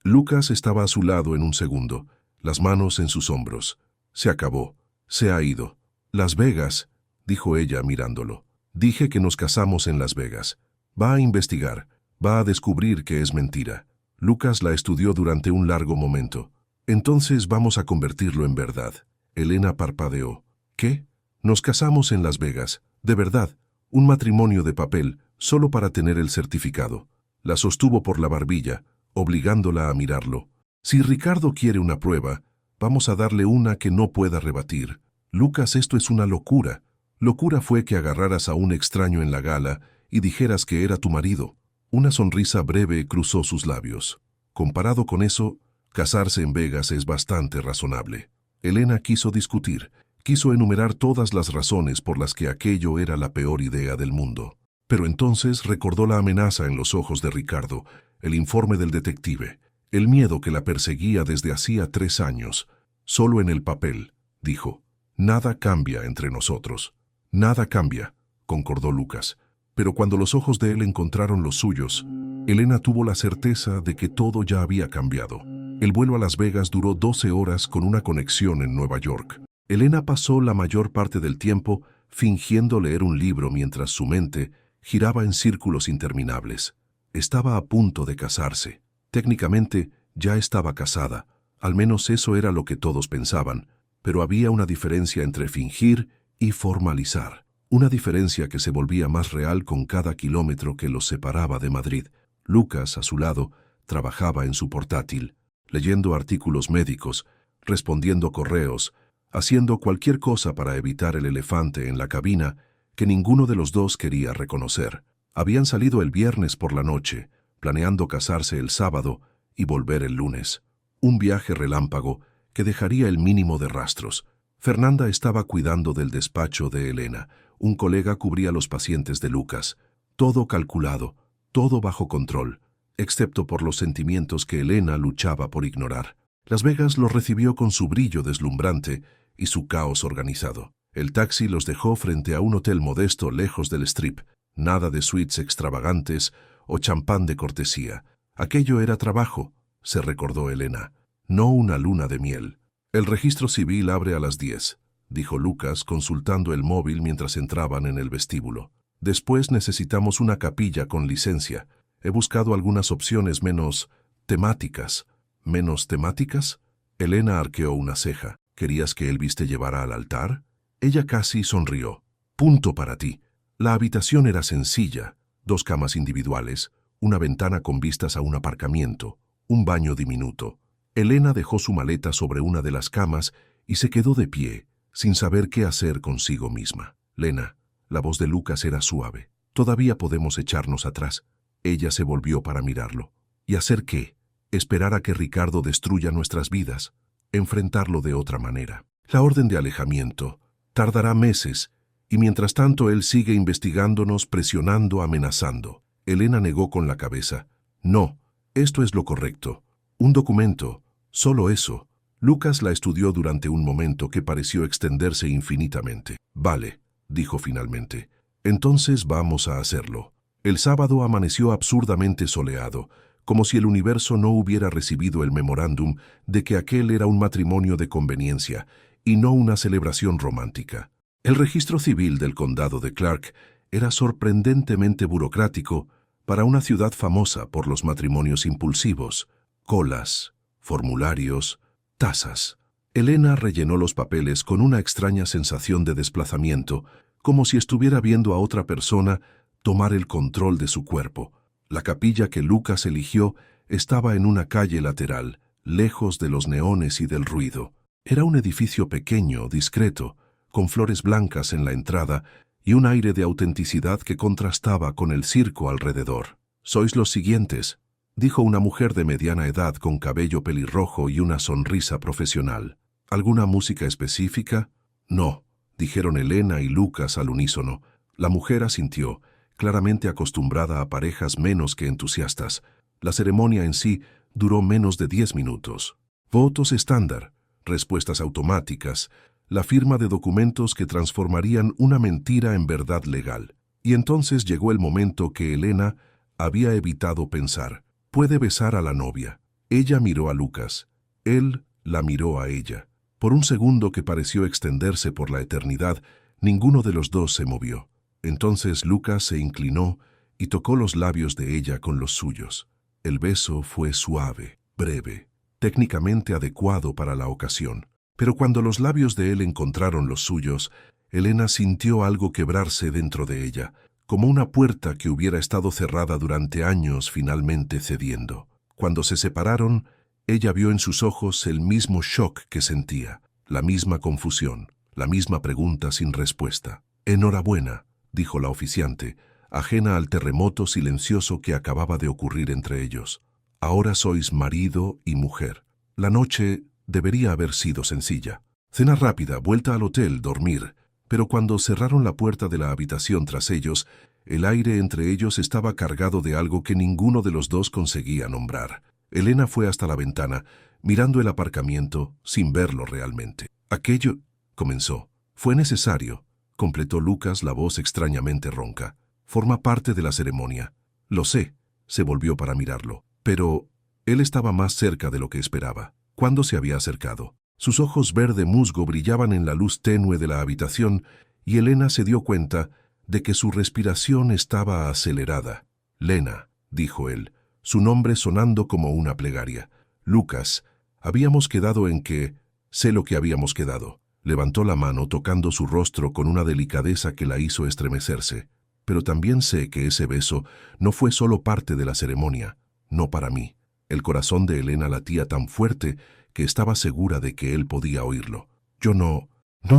Lucas estaba a su lado en un segundo, las manos en sus hombros. «Se acabó. Se ha ido». «Las Vegas», dijo ella mirándolo. «Dije que nos casamos en Las Vegas. Va a investigar, va a descubrir que es mentira». Lucas la estudió durante un largo momento. «Entonces vamos a convertirlo en verdad». Elena parpadeó. «¿Qué? Nos casamos en Las Vegas. De verdad. Un matrimonio de papel, solo para tener el certificado». La sostuvo por la barbilla, obligándola a mirarlo. «Si Ricardo quiere una prueba, vamos a darle una que no pueda rebatir. Lucas, esto es una locura. Locura fue que agarraras a un extraño en la gala y dijeras que era tu marido». Una sonrisa breve cruzó sus labios. Comparado con eso, casarse en Vegas es bastante razonable. Elena quiso discutir, quiso enumerar todas las razones por las que aquello era la peor idea del mundo. Pero entonces recordó la amenaza en los ojos de Ricardo, el informe del detective, el miedo que la perseguía desde hacía 3 años. «Solo en el papel», dijo. «Nada cambia entre nosotros». «Nada cambia», concordó Lucas. Pero cuando los ojos de él encontraron los suyos, Elena tuvo la certeza de que todo ya había cambiado. El vuelo a Las Vegas duró 12 horas con una conexión en Nueva York. Elena pasó la mayor parte del tiempo fingiendo leer un libro mientras su mente giraba en círculos interminables. Estaba a punto de casarse. Técnicamente ya estaba casada, al menos eso era lo que todos pensaban, pero había una diferencia entre fingir y formalizar. Una diferencia que se volvía más real con cada kilómetro que los separaba de Madrid. Lucas, a su lado, trabajaba en su portátil, leyendo artículos médicos, respondiendo correos, haciendo cualquier cosa para evitar el elefante en la cabina que ninguno de los dos quería reconocer. Habían salido el viernes por la noche, planeando casarse el sábado y volver el lunes. Un viaje relámpago que dejaría el mínimo de rastros. Fernanda estaba cuidando del despacho de Elena. Un colega cubría los pacientes de Lucas. Todo calculado, todo bajo control, excepto por los sentimientos que Elena luchaba por ignorar. Las Vegas los recibió con su brillo deslumbrante y su caos organizado. El taxi los dejó frente a un hotel modesto lejos del Strip. Nada de suites extravagantes o champán de cortesía. Aquello era trabajo, se recordó Elena, no una luna de miel. El registro civil abre a las 10, dijo Lucas consultando el móvil mientras entraban en el vestíbulo. Después necesitamos una capilla con licencia. He buscado algunas opciones menos temáticas. ¿Menos temáticas? Elena arqueó una ceja. ¿Querías que Elvis te llevara al altar? Ella casi sonrió. Punto para ti. La habitación era sencilla, 2 camas individuales, una ventana con vistas a un aparcamiento, un baño diminuto. Elena dejó su maleta sobre una de las camas y se quedó de pie, sin saber qué hacer consigo misma. Lena, la voz de Lucas era suave. Todavía podemos echarnos atrás. Ella se volvió para mirarlo. ¿Y hacer qué? Esperar a que Ricardo destruya nuestras vidas. Enfrentarlo de otra manera. La orden de alejamiento tardará meses, y mientras tanto él sigue investigándonos, presionando, amenazando. Elena negó con la cabeza. No, esto es lo correcto. Un documento, solo eso. Lucas la estudió durante un momento que pareció extenderse infinitamente. Vale, dijo finalmente. Entonces vamos a hacerlo. El sábado amaneció absurdamente soleado, como si el universo no hubiera recibido el memorándum de que aquel era un matrimonio de conveniencia y no una celebración romántica. El registro civil del condado de Clark era sorprendentemente burocrático para una ciudad famosa por los matrimonios impulsivos, colas, formularios, tasas. Elena rellenó los papeles con una extraña sensación de desplazamiento, como si estuviera viendo a otra persona tomar el control de su cuerpo. La capilla que Lucas eligió estaba en una calle lateral, lejos de los neones y del ruido. Era un edificio pequeño, discreto, con flores blancas en la entrada y un aire de autenticidad que contrastaba con el circo alrededor. «Sois los siguientes», dijo una mujer de mediana edad con cabello pelirrojo y una sonrisa profesional. «¿Alguna música específica?» «No», dijeron Elena y Lucas al unísono. La mujer asintió, claramente acostumbrada a parejas menos que entusiastas. La ceremonia en sí duró menos de 10 minutos. Votos estándar, respuestas automáticas, la firma de documentos que transformarían una mentira en verdad legal. Y entonces llegó el momento que Elena había evitado pensar. Puede besar a la novia. Ella miró a Lucas. Él la miró a ella. Por un segundo que pareció extenderse por la eternidad, ninguno de los dos se movió. Entonces Lucas se inclinó y tocó los labios de ella con los suyos. El beso fue suave, breve, técnicamente adecuado para la ocasión. Pero cuando los labios de él encontraron los suyos, Elena sintió algo quebrarse dentro de ella, como una puerta que hubiera estado cerrada durante años finalmente cediendo. Cuando se separaron, ella vio en sus ojos el mismo shock que sentía, la misma confusión, la misma pregunta sin respuesta. «Enhorabuena», dijo la oficiante, ajena al terremoto silencioso que acababa de ocurrir entre ellos. «Ahora sois marido y mujer». La noche debería haber sido sencilla. Cena rápida, vuelta al hotel, dormir. Pero cuando cerraron la puerta de la habitación tras ellos, el aire entre ellos estaba cargado de algo que ninguno de los dos conseguía nombrar. Elena fue hasta la ventana, mirando el aparcamiento, sin verlo realmente. «Aquello», comenzó. «Fue necesario», completó Lucas, la voz extrañamente ronca. «Forma parte de la ceremonia». «Lo sé», se volvió para mirarlo. Pero él estaba más cerca de lo que esperaba. ¿Cuándo se había acercado? Sus ojos verde musgo brillaban en la luz tenue de la habitación y Elena se dio cuenta de que su respiración estaba acelerada. «Lena», dijo él, su nombre sonando como una plegaria. «Lucas, habíamos quedado en que...» «Sé lo que habíamos quedado». Levantó la mano tocando su rostro con una delicadeza que la hizo estremecerse. «Pero también sé que ese beso no fue solo parte de la ceremonia, no para mí». El corazón de Elena latía tan fuerte que estaba segura de que él podía oírlo. «Yo no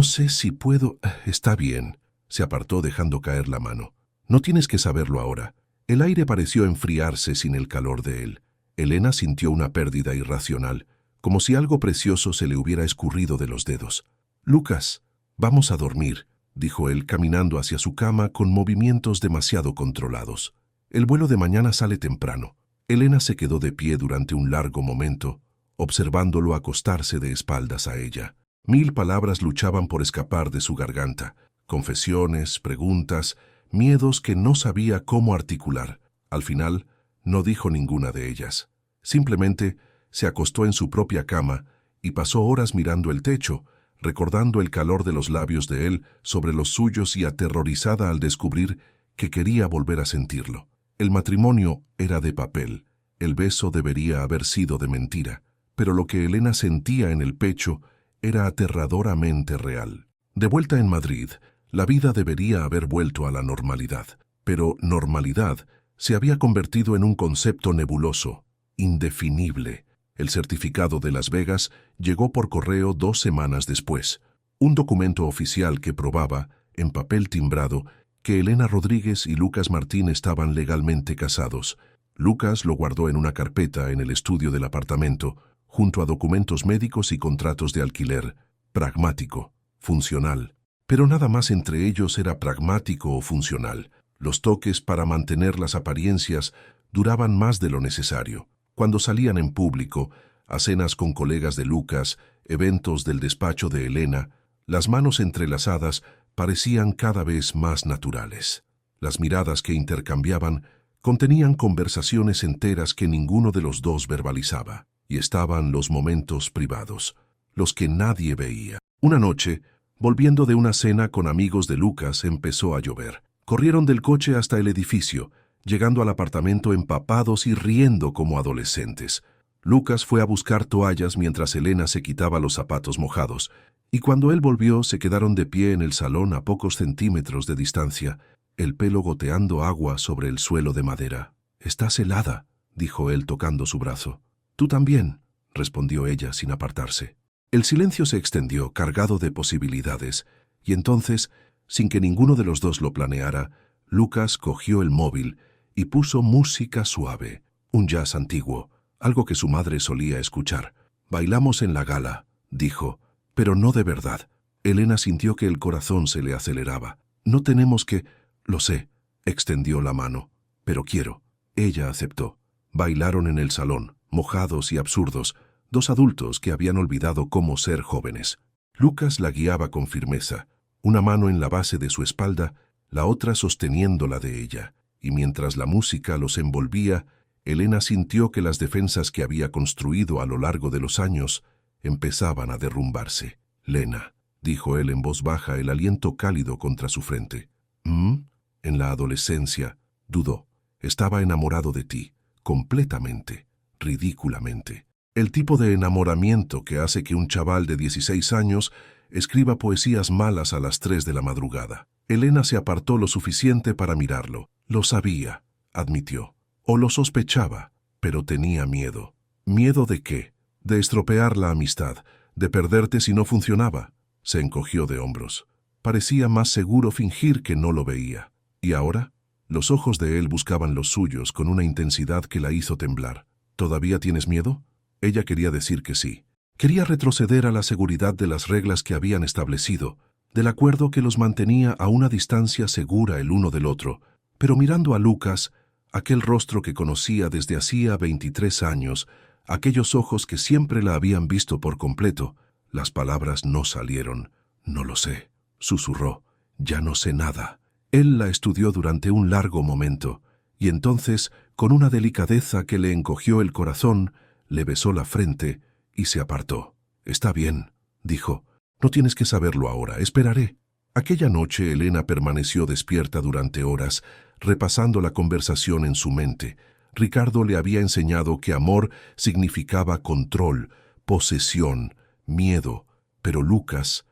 sé si puedo...» «Está bien», se apartó dejando caer la mano. «No tienes que saberlo ahora. El aire pareció enfriarse sin el calor de él. Elena sintió una pérdida irracional, como si algo precioso se le hubiera escurrido de los dedos. «Lucas, vamos a dormir», dijo él caminando hacia su cama con movimientos demasiado controlados. «El vuelo de mañana sale temprano». Elena se quedó de pie durante un largo momento, observándolo acostarse de espaldas a ella. 1000 palabras luchaban por escapar de su garganta, confesiones, preguntas, miedos que no sabía cómo articular. Al final, no dijo ninguna de ellas. Simplemente se acostó en su propia cama y pasó horas mirando el techo, recordando el calor de los labios de él sobre los suyos y aterrorizada al descubrir que quería volver a sentirlo. El matrimonio era de papel, el beso debería haber sido de mentira, pero lo que Elena sentía en el pecho era aterradoramente real. De vuelta en Madrid, la vida debería haber vuelto a la normalidad, pero normalidad se había convertido en un concepto nebuloso, indefinible. El certificado de Las Vegas llegó por correo 2 semanas después, un documento oficial que probaba, en papel timbrado, que Elena Rodríguez y Lucas Martín estaban legalmente casados. Lucas lo guardó en una carpeta en el estudio del apartamento, junto a documentos médicos y contratos de alquiler. Pragmático, funcional. Pero nada más entre ellos era pragmático o funcional. Los toques para mantener las apariencias duraban más de lo necesario. Cuando salían en público, a cenas con colegas de Lucas, eventos del despacho de Elena, las manos entrelazadas parecían cada vez más naturales. Las miradas que intercambiaban contenían conversaciones enteras que ninguno de los dos verbalizaba. Y estaban los momentos privados, los que nadie veía. Una noche, volviendo de una cena con amigos de Lucas, empezó a llover. Corrieron del coche hasta el edificio, llegando al apartamento empapados y riendo como adolescentes. Lucas fue a buscar toallas mientras Elena se quitaba los zapatos mojados, y cuando él volvió se quedaron de pie en el salón a pocos centímetros de distancia, el pelo goteando agua sobre el suelo de madera. «Estás helada», dijo él tocando su brazo. «Tú también», respondió ella sin apartarse. El silencio se extendió, cargado de posibilidades, y entonces, sin que ninguno de los dos lo planeara, Lucas cogió el móvil y puso música suave, un jazz antiguo, algo que su madre solía escuchar. «Bailamos en la gala», dijo, «pero no de verdad». Elena sintió que el corazón se le aceleraba. «No tenemos que...» «Lo sé», extendió la mano, «pero quiero». Ella aceptó. Bailaron en el salón, mojados y absurdos, 2 adultos que habían olvidado cómo ser jóvenes. Lucas la guiaba con firmeza, una mano en la base de su espalda, la otra sosteniendo la de ella, y mientras la música los envolvía, Elena sintió que las defensas que había construido a lo largo de los años empezaban a derrumbarse. «Lena», dijo él en voz baja, el aliento cálido contra su frente. En la adolescencia, dudó. Estaba enamorado de ti, completamente, ridículamente. El tipo de enamoramiento que hace que un chaval de 16 años escriba poesías malas a las 3 de la madrugada. Elena se apartó lo suficiente para mirarlo. Lo sabía, admitió. O lo sospechaba, pero tenía miedo. ¿Miedo de qué? De estropear la amistad, de perderte si no funcionaba. Se encogió de hombros. Parecía más seguro fingir que no lo veía. ¿Y ahora? Los ojos de él buscaban los suyos con una intensidad que la hizo temblar. ¿Todavía tienes miedo? Ella quería decir que sí. Quería retroceder a la seguridad de las reglas que habían establecido, del acuerdo que los mantenía a una distancia segura el uno del otro, pero mirando a Lucas, aquel rostro que conocía desde hacía 23 años, aquellos ojos que siempre la habían visto por completo, las palabras no salieron. «No lo sé», susurró. «Ya no sé nada». Él la estudió durante un largo momento, y entonces, con una delicadeza que le encogió el corazón, le besó la frente y se apartó. «Está bien», dijo. «No tienes que saberlo ahora, esperaré». Aquella noche Elena permaneció despierta durante horas, repasando la conversación en su mente. Ricardo le había enseñado que amor significaba control, posesión, miedo, pero Lucas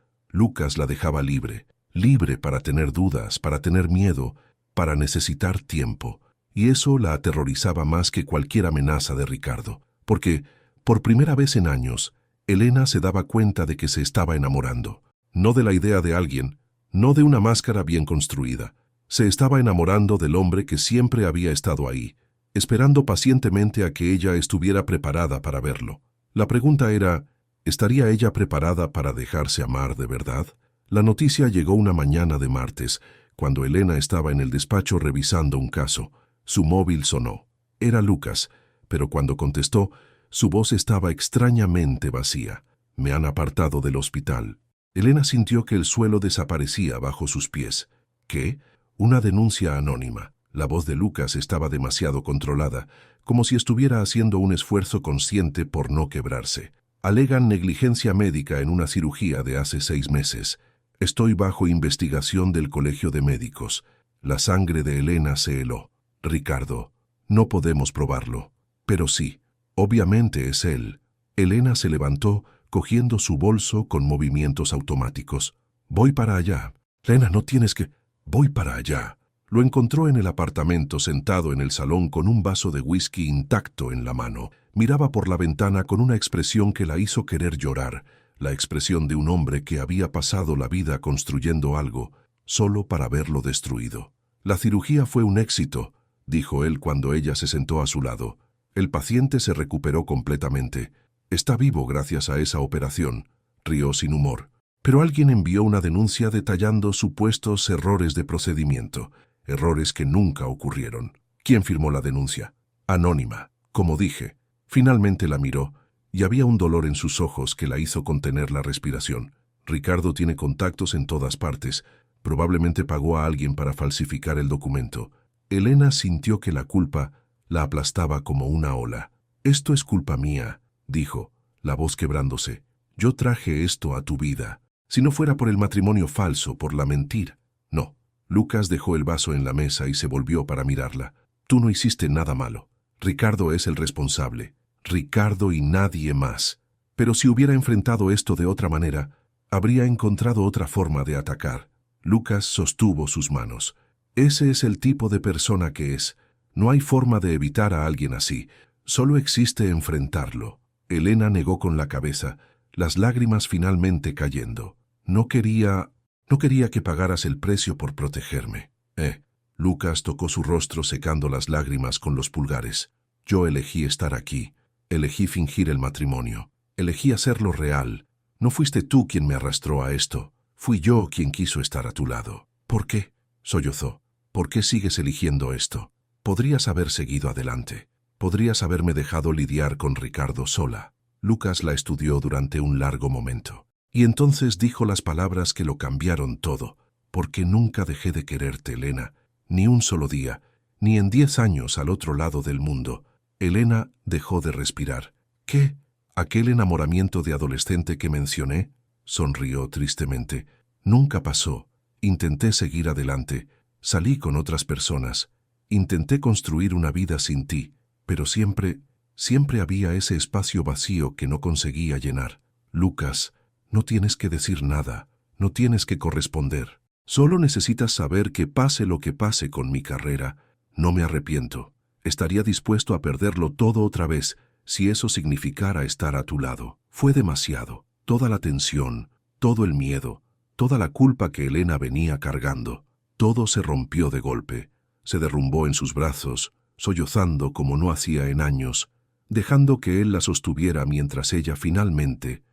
la dejaba libre. Libre para tener dudas, para tener miedo, para necesitar tiempo. Y eso la aterrorizaba más que cualquier amenaza de Ricardo, porque, por primera vez en años, Elena se daba cuenta de que se estaba enamorando. No de la idea de alguien, no de una máscara bien construida. Se estaba enamorando del hombre que siempre había estado ahí, esperando pacientemente a que ella estuviera preparada para verlo. La pregunta era, ¿estaría ella preparada para dejarse amar de verdad? La noticia llegó una mañana de martes, cuando Elena estaba en el despacho revisando un caso. Su móvil sonó. Era Lucas, pero cuando contestó, su voz estaba extrañamente vacía. Me han apartado del hospital. Elena sintió que el suelo desaparecía bajo sus pies. ¿Qué? Una denuncia anónima. La voz de Lucas estaba demasiado controlada, como si estuviera haciendo un esfuerzo consciente por no quebrarse. Alegan negligencia médica en una cirugía de hace 6 meses. Estoy bajo investigación del Colegio de Médicos. La sangre de Elena se heló. Ricardo, no podemos probarlo. Pero sí, obviamente es él. Elena se levantó, cogiendo su bolso con movimientos automáticos. Voy para allá. Elena, no tienes que... Voy para allá. Lo encontró en el apartamento sentado en el salón con un vaso de whisky intacto en la mano. Miraba por la ventana con una expresión que la hizo querer llorar, la expresión de un hombre que había pasado la vida construyendo algo, solo para verlo destruido. La cirugía fue un éxito, dijo él cuando ella se sentó a su lado. El paciente se recuperó completamente. Está vivo gracias a esa operación, rió sin humor. Pero alguien envió una denuncia detallando supuestos errores de procedimiento, errores que nunca ocurrieron. ¿Quién firmó la denuncia? Anónima, como dije. Finalmente la miró, y había un dolor en sus ojos que la hizo contener la respiración. Ricardo tiene contactos en todas partes. Probablemente pagó a alguien para falsificar el documento. Elena sintió que la culpa la aplastaba como una ola. Esto es culpa mía, dijo, la voz quebrándose. Yo traje esto a tu vida. Si no fuera por el matrimonio falso, por la mentira. No. Lucas dejó el vaso en la mesa y se volvió para mirarla. Tú no hiciste nada malo. Ricardo es el responsable. Ricardo y nadie más. Pero si hubiera enfrentado esto de otra manera, habría encontrado otra forma de atacar. Lucas sostuvo sus manos. Ese es el tipo de persona que es. No hay forma de evitar a alguien así. Solo existe enfrentarlo. Elena negó con la cabeza, las lágrimas finalmente cayendo. No quería que pagaras el precio por protegerme. Lucas tocó su rostro secando las lágrimas con los pulgares. Yo elegí estar aquí. Elegí fingir el matrimonio. Elegí hacerlo real. No fuiste tú quien me arrastró a esto. Fui yo quien quiso estar a tu lado. ¿Por qué? Sollozó. ¿Por qué sigues eligiendo esto? Podrías haber seguido adelante. Podrías haberme dejado lidiar con Ricardo sola. Lucas la estudió durante un largo momento. Y entonces dijo las palabras que lo cambiaron todo. Porque nunca dejé de quererte, Elena. Ni un solo día. Ni en 10 años al otro lado del mundo. Elena dejó de respirar. ¿Qué? ¿Aquel enamoramiento de adolescente que mencioné? Sonrió tristemente. Nunca pasó. Intenté seguir adelante. Salí con otras personas. Intenté construir una vida sin ti. Pero siempre había ese espacio vacío que no conseguía llenar. Lucas, no tienes que decir nada. No tienes que corresponder. Solo necesitas saber que pase lo que pase con mi carrera, no me arrepiento. Estaría dispuesto a perderlo todo otra vez si eso significara estar a tu lado. Fue demasiado. Toda la tensión, todo el miedo, toda la culpa que Elena venía cargando. Todo se rompió de golpe. Se derrumbó en sus brazos, sollozando como no hacía en años, dejando que él la sostuviera mientras ella finalmente,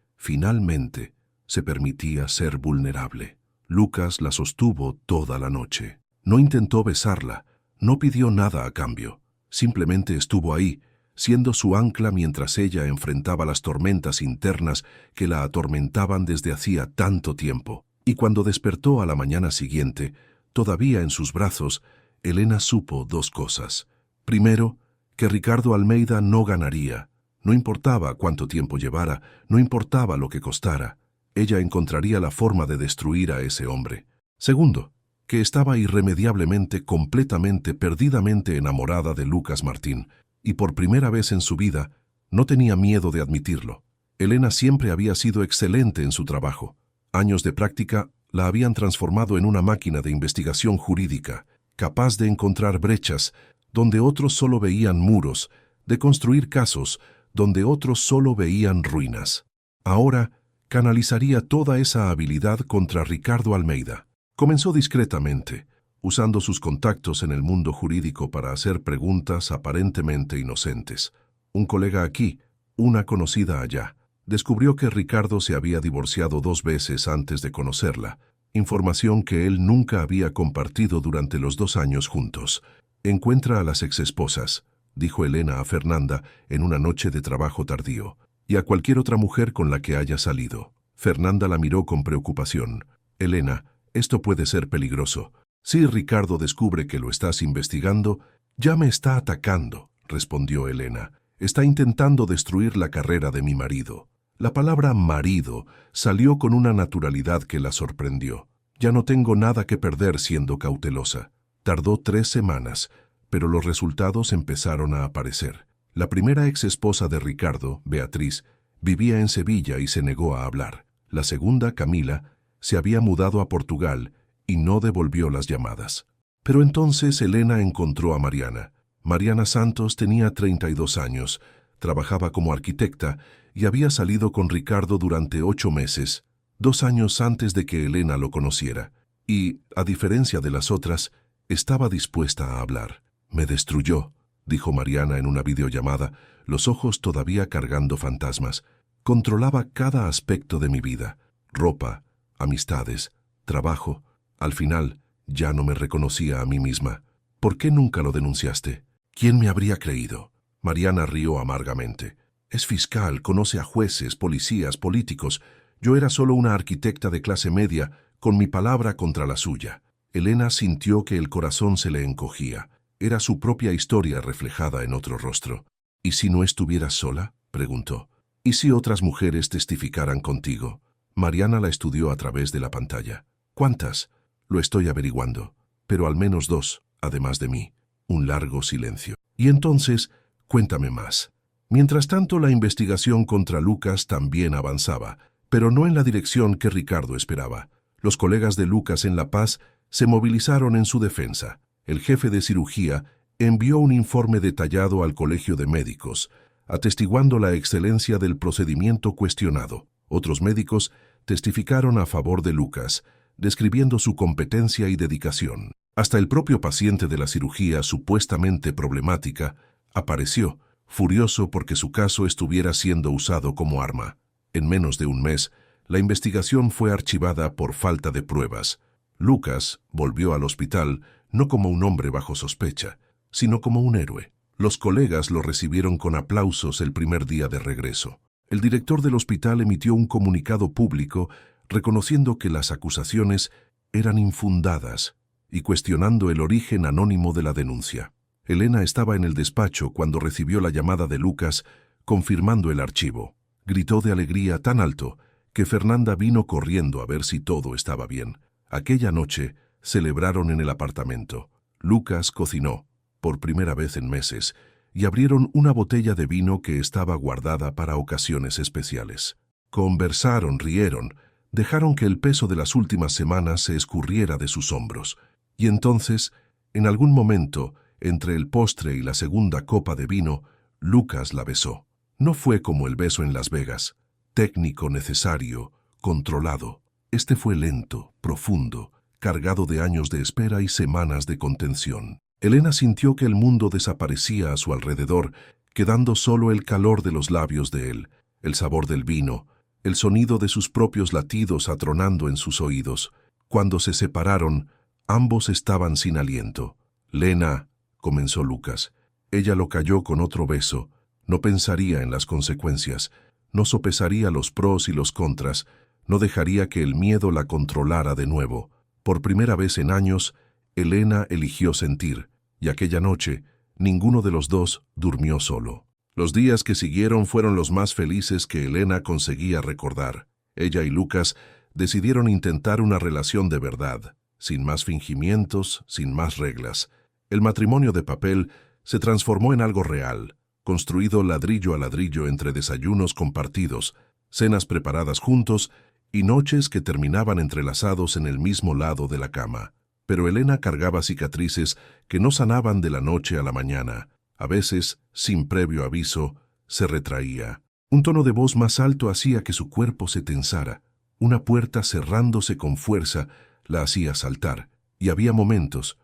se permitía ser vulnerable. Lucas la sostuvo toda la noche. No intentó besarla, no pidió nada a cambio. Simplemente estuvo ahí, siendo su ancla mientras ella enfrentaba las tormentas internas que la atormentaban desde hacía tanto tiempo. Y cuando despertó a la mañana siguiente, todavía en sus brazos, Elena supo 2 cosas. Primero, que Ricardo Almeida no ganaría. No importaba cuánto tiempo llevara, no importaba lo que costara. Ella encontraría la forma de destruir a ese hombre. Segundo, que estaba irremediablemente, completamente, perdidamente enamorada de Lucas Martín, y por primera vez en su vida no tenía miedo de admitirlo. Elena siempre había sido excelente en su trabajo. Años de práctica la habían transformado en una máquina de investigación jurídica, capaz de encontrar brechas donde otros solo veían muros, de construir casos donde otros solo veían ruinas. Ahora canalizaría toda esa habilidad contra Ricardo Almeida. Comenzó discretamente, usando sus contactos en el mundo jurídico para hacer preguntas aparentemente inocentes. Un colega aquí, una conocida allá. Descubrió que Ricardo se había divorciado 2 veces antes de conocerla, información que él nunca había compartido durante los 2 años juntos. Encuentra a las exesposas, dijo Elena a Fernanda en una noche de trabajo tardío, y a cualquier otra mujer con la que haya salido. Fernanda la miró con preocupación. Elena, esto puede ser peligroso. Si Ricardo descubre que lo estás investigando, ya me está atacando, respondió Elena. Está intentando destruir la carrera de mi marido. La palabra marido salió con una naturalidad que la sorprendió. Ya no tengo nada que perder siendo cautelosa. Tardó 3 semanas, pero los resultados empezaron a aparecer. La primera ex esposa de Ricardo, Beatriz, vivía en Sevilla y se negó a hablar. La segunda, Camila, se había mudado a Portugal y no devolvió las llamadas. Pero entonces Elena encontró a Mariana. Mariana Santos tenía 32 años, trabajaba como arquitecta y había salido con Ricardo durante 8 meses, 2 años antes de que Elena lo conociera. Y, a diferencia de las otras, estaba dispuesta a hablar. Me destruyó, dijo Mariana en una videollamada, los ojos todavía cargando fantasmas. Controlaba cada aspecto de mi vida, ropa, amistades, trabajo. Al final, ya no me reconocía a mí misma. ¿Por qué nunca lo denunciaste? ¿Quién me habría creído? Mariana rió amargamente. Es fiscal, conoce a jueces, policías, políticos. Yo era solo una arquitecta de clase media, con mi palabra contra la suya. Elena sintió que el corazón se le encogía. Era su propia historia reflejada en otro rostro. ¿Y si no estuvieras sola?, preguntó. ¿Y si otras mujeres testificaran contigo? Mariana la estudió a través de la pantalla. ¿Cuántas? Lo estoy averiguando. Pero al menos 2, además de mí. Un largo silencio. Y entonces, cuéntame más. Mientras tanto, la investigación contra Lucas también avanzaba, pero no en la dirección que Ricardo esperaba. Los colegas de Lucas en La Paz se movilizaron en su defensa. El jefe de cirugía envió un informe detallado al Colegio de Médicos, atestiguando la excelencia del procedimiento cuestionado. Otros médicos testificaron a favor de Lucas, describiendo su competencia y dedicación. Hasta el propio paciente de la cirugía supuestamente problemática apareció, furioso porque su caso estuviera siendo usado como arma. En menos de un mes, la investigación fue archivada por falta de pruebas. Lucas volvió al hospital no como un hombre bajo sospecha, sino como un héroe. Los colegas lo recibieron con aplausos el primer día de regreso. El director del hospital emitió un comunicado público reconociendo que las acusaciones eran infundadas y cuestionando el origen anónimo de la denuncia. Elena estaba en el despacho cuando recibió la llamada de Lucas confirmando el archivo. Gritó de alegría tan alto que Fernanda vino corriendo a ver si todo estaba bien. Aquella noche celebraron en el apartamento. Lucas cocinó, por primera vez en meses, y abrieron una botella de vino que estaba guardada para ocasiones especiales. Conversaron, rieron, dejaron que el peso de las últimas semanas se escurriera de sus hombros. Y entonces, en algún momento, entre el postre y la segunda copa de vino, Lucas la besó. No fue como el beso en Las Vegas, técnico, necesario, controlado. Este fue lento, profundo, cargado de años de espera y semanas de contención. Elena sintió que el mundo desaparecía a su alrededor, quedando solo el calor de los labios de él, el sabor del vino, el sonido de sus propios latidos atronando en sus oídos. Cuando se separaron, ambos estaban sin aliento. «Lena», comenzó Lucas. Ella lo calló con otro beso. No pensaría en las consecuencias, no sopesaría los pros y los contras, no dejaría que el miedo la controlara de nuevo. Por primera vez en años, Elena eligió sentir, y aquella noche, ninguno de los dos durmió solo. Los días que siguieron fueron los más felices que Elena conseguía recordar. Ella y Lucas decidieron intentar una relación de verdad, sin más fingimientos, sin más reglas. El matrimonio de papel se transformó en algo real, construido ladrillo a ladrillo entre desayunos compartidos, cenas preparadas juntos y noches que terminaban entrelazados en el mismo lado de la cama. Pero Elena cargaba cicatrices que no sanaban de la noche a la mañana. A veces, sin previo aviso, se retraía. Un tono de voz más alto hacía que su cuerpo se tensara. Una puerta cerrándose con fuerza la hacía saltar, Y había momentos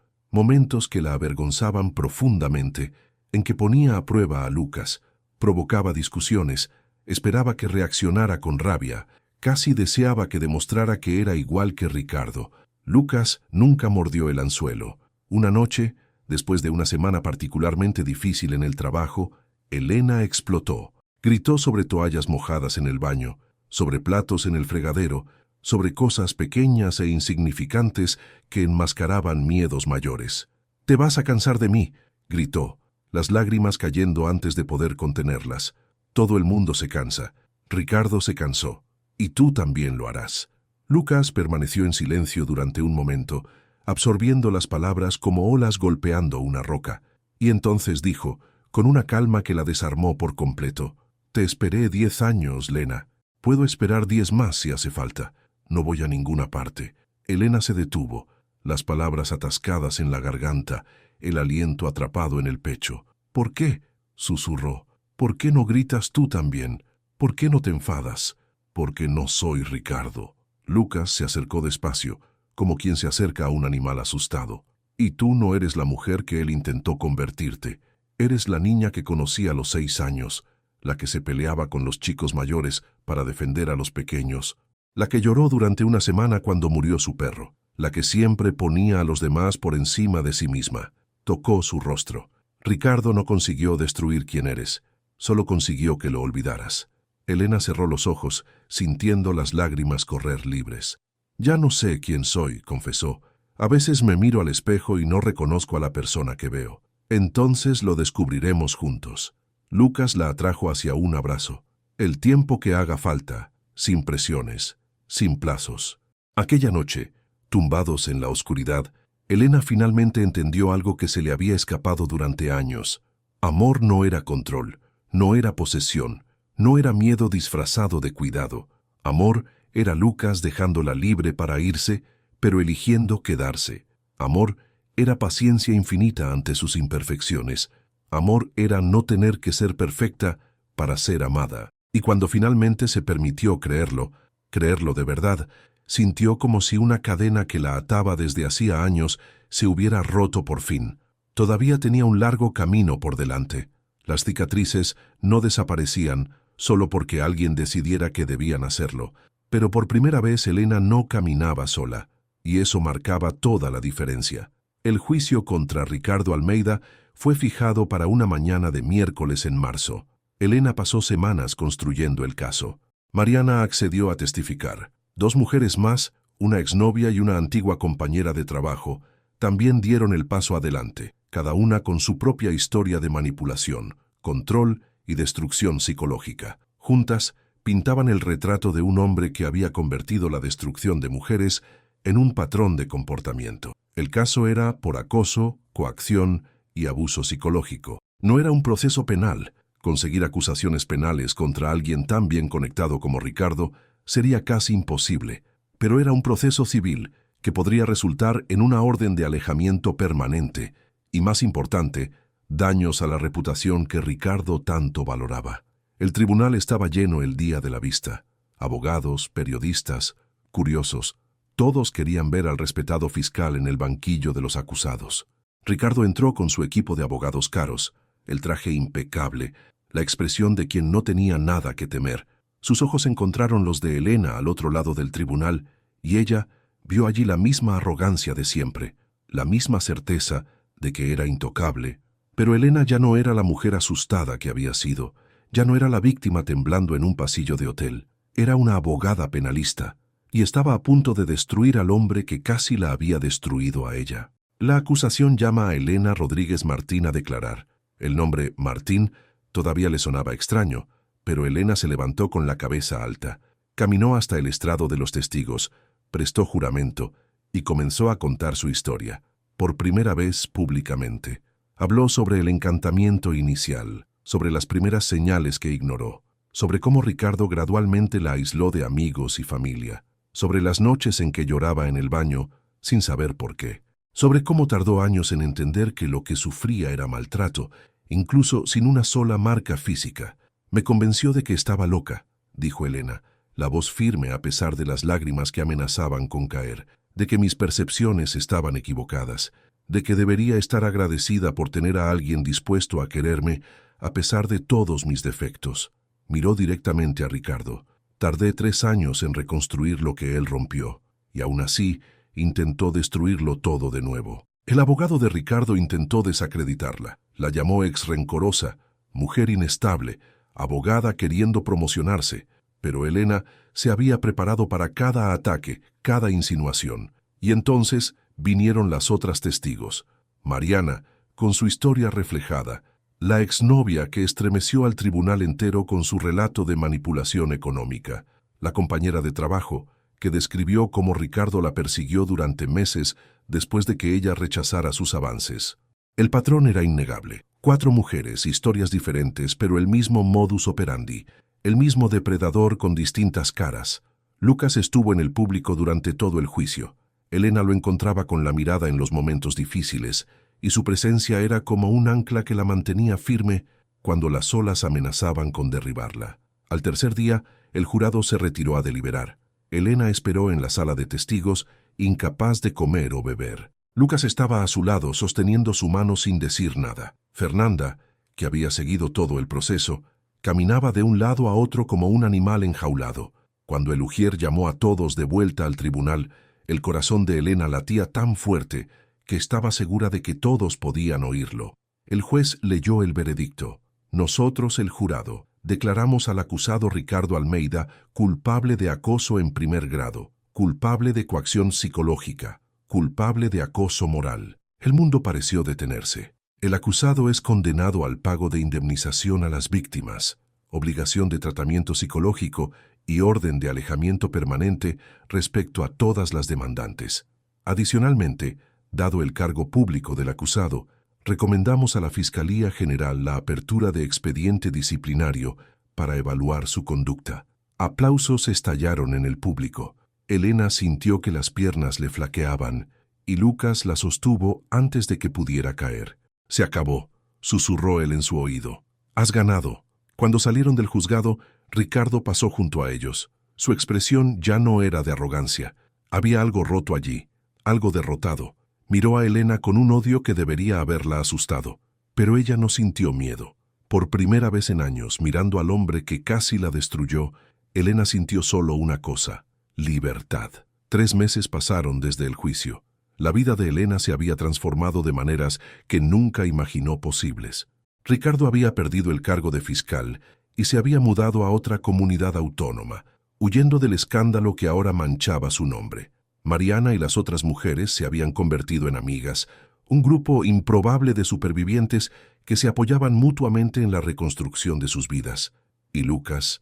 que la avergonzaban profundamente, en que ponía a prueba a Lucas, provocaba discusiones, esperaba que reaccionara con rabia, casi deseaba que demostrara que era igual que Ricardo. Lucas nunca mordió el anzuelo. Una noche, después de una semana particularmente difícil en el trabajo, Elena explotó. Gritó sobre toallas mojadas en el baño, sobre platos en el fregadero, sobre cosas pequeñas e insignificantes que enmascaraban miedos mayores. «Te vas a cansar de mí», gritó, las lágrimas cayendo antes de poder contenerlas. «Todo el mundo se cansa. Ricardo se cansó. Y tú también lo harás». Lucas permaneció en silencio durante un momento, absorbiendo las palabras como olas golpeando una roca, y entonces dijo, con una calma que la desarmó por completo: «Te esperé 10 años, Lena. Puedo esperar 10 más si hace falta. No voy a ninguna parte». Elena se detuvo, las palabras atascadas en la garganta, el aliento atrapado en el pecho. «¿Por qué?», susurró. «¿Por qué no gritas tú también? ¿Por qué no te enfadas?». «Porque no soy Ricardo». Lucas se acercó despacio, como quien se acerca a un animal asustado. «Y tú no eres la mujer que él intentó convertirte. Eres la niña que conocí a los 6 años, la que se peleaba con los chicos mayores para defender a los pequeños, la que lloró durante una semana cuando murió su perro, la que siempre ponía a los demás por encima de sí misma». Tocó su rostro. «Ricardo no consiguió destruir quién eres, solo consiguió que lo olvidaras». Elena cerró los ojos, sintiendo las lágrimas correr libres. «Ya no sé quién soy», confesó. «A veces me miro al espejo y no reconozco a la persona que veo. Entonces lo descubriremos juntos». Lucas la atrajo hacia un abrazo. «El tiempo que haga falta, sin presiones, sin plazos». Aquella noche, tumbados en la oscuridad, Elena finalmente entendió algo que se le había escapado durante años. Amor no era control, no era posesión, no era miedo disfrazado de cuidado. Amor era Lucas dejándola libre para irse, pero eligiendo quedarse. Amor era paciencia infinita ante sus imperfecciones. Amor era no tener que ser perfecta para ser amada. Y cuando finalmente se permitió creerlo de verdad, sintió como si una cadena que la ataba desde hacía años se hubiera roto por fin. Todavía tenía un largo camino por delante. Las cicatrices no desaparecían solo porque alguien decidiera que debían hacerlo, pero por primera vez Elena no caminaba sola, y eso marcaba toda la diferencia. El juicio contra Ricardo Almeida fue fijado para una mañana de miércoles en marzo. Elena pasó semanas construyendo el caso. Mariana accedió a testificar. 2 mujeres más, una exnovia y una antigua compañera de trabajo, también dieron el paso adelante, cada una con su propia historia de manipulación, control y destrucción psicológica. Juntas, pintaban el retrato de un hombre que había convertido la destrucción de mujeres en un patrón de comportamiento. El caso era por acoso, coacción y abuso psicológico. No era un proceso penal. Conseguir acusaciones penales contra alguien tan bien conectado como Ricardo sería casi imposible, pero era un proceso civil que podría resultar en una orden de alejamiento permanente y, más importante, daños a la reputación que Ricardo tanto valoraba. El tribunal estaba lleno el día de la vista. Abogados, periodistas, curiosos, todos querían ver al respetado fiscal en el banquillo de los acusados. Ricardo entró con su equipo de abogados caros, el traje impecable, la expresión de quien no tenía nada que temer. Sus ojos encontraron los de Elena al otro lado del tribunal, y ella vio allí la misma arrogancia de siempre, la misma certeza de que era intocable. Pero Elena ya no era la mujer asustada que había sido, ya no era la víctima temblando en un pasillo de hotel. Era una abogada penalista, y estaba a punto de destruir al hombre que casi la había destruido a ella. La acusación llama a Elena Rodríguez Martín a declarar. El nombre Martín todavía le sonaba extraño, pero Elena se levantó con la cabeza alta, caminó hasta el estrado de los testigos, prestó juramento y comenzó a contar su historia, por primera vez públicamente. Habló sobre el encantamiento inicial, sobre las primeras señales que ignoró, sobre cómo Ricardo gradualmente la aisló de amigos y familia, sobre las noches en que lloraba en el baño sin saber por qué, sobre cómo tardó años en entender que lo que sufría era maltrato, incluso sin una sola marca física. «Me convenció de que estaba loca», dijo Elena, la voz firme a pesar de las lágrimas que amenazaban con caer. de que mis percepciones estaban equivocadas, de que debería estar agradecida por tener a alguien dispuesto a quererme a pesar de todos mis defectos. Miró directamente a Ricardo. Tardé 3 años en reconstruir lo que él rompió, y aún así intentó destruirlo todo de nuevo. El abogado de Ricardo intentó desacreditarla. La llamó ex rencorosa, mujer inestable, abogada queriendo promocionarse, pero Elena se había preparado para cada ataque, cada insinuación. Y entonces vinieron las otras testigos. Mariana, con su historia reflejada, la exnovia que estremeció al tribunal entero con su relato de manipulación económica, la compañera de trabajo, que describió cómo Ricardo la persiguió durante meses después de que ella rechazara sus avances. El patrón era innegable. 4 mujeres, historias diferentes, pero el mismo modus operandi, el mismo depredador con distintas caras. Lucas estuvo en el público durante todo el juicio. Elena lo encontraba con la mirada en los momentos difíciles, y su presencia era como un ancla que la mantenía firme cuando las olas amenazaban con derribarla. Al tercer día, el jurado se retiró a deliberar. Elena esperó en la sala de testigos, incapaz de comer o beber. Lucas estaba a su lado, sosteniendo su mano sin decir nada. Fernanda, que había seguido todo el proceso, caminaba de un lado a otro como un animal enjaulado. Cuando el ujier llamó a todos de vuelta al tribunal, el corazón de Elena latía tan fuerte que estaba segura de que todos podían oírlo. El juez leyó el veredicto. Nosotros, el jurado, declaramos al acusado Ricardo Almeida culpable de acoso en primer grado, culpable de coacción psicológica, culpable de acoso moral. El mundo pareció detenerse. El acusado es condenado al pago de indemnización a las víctimas, obligación de tratamiento psicológico y orden de alejamiento permanente respecto a todas las demandantes. Adicionalmente, dado el cargo público del acusado, recomendamos a la Fiscalía General la apertura de expediente disciplinario para evaluar su conducta. Aplausos estallaron en el público. Elena sintió que las piernas le flaqueaban y Lucas la sostuvo antes de que pudiera caer. «Se acabó», susurró él en su oído. «Has ganado». Cuando salieron del juzgado, Ricardo pasó junto a ellos. Su expresión ya no era de arrogancia. Había algo roto allí, algo derrotado. Miró a Elena con un odio que debería haberla asustado, pero ella no sintió miedo. Por primera vez en años, mirando al hombre que casi la destruyó, Elena sintió solo una cosa: libertad. 3 meses pasaron desde el juicio. La vida de Elena se había transformado de maneras que nunca imaginó posibles. Ricardo había perdido el cargo de fiscal y se había mudado a otra comunidad autónoma, huyendo del escándalo que ahora manchaba su nombre. Mariana y las otras mujeres se habían convertido en amigas, un grupo improbable de supervivientes que se apoyaban mutuamente en la reconstrucción de sus vidas. Y Lucas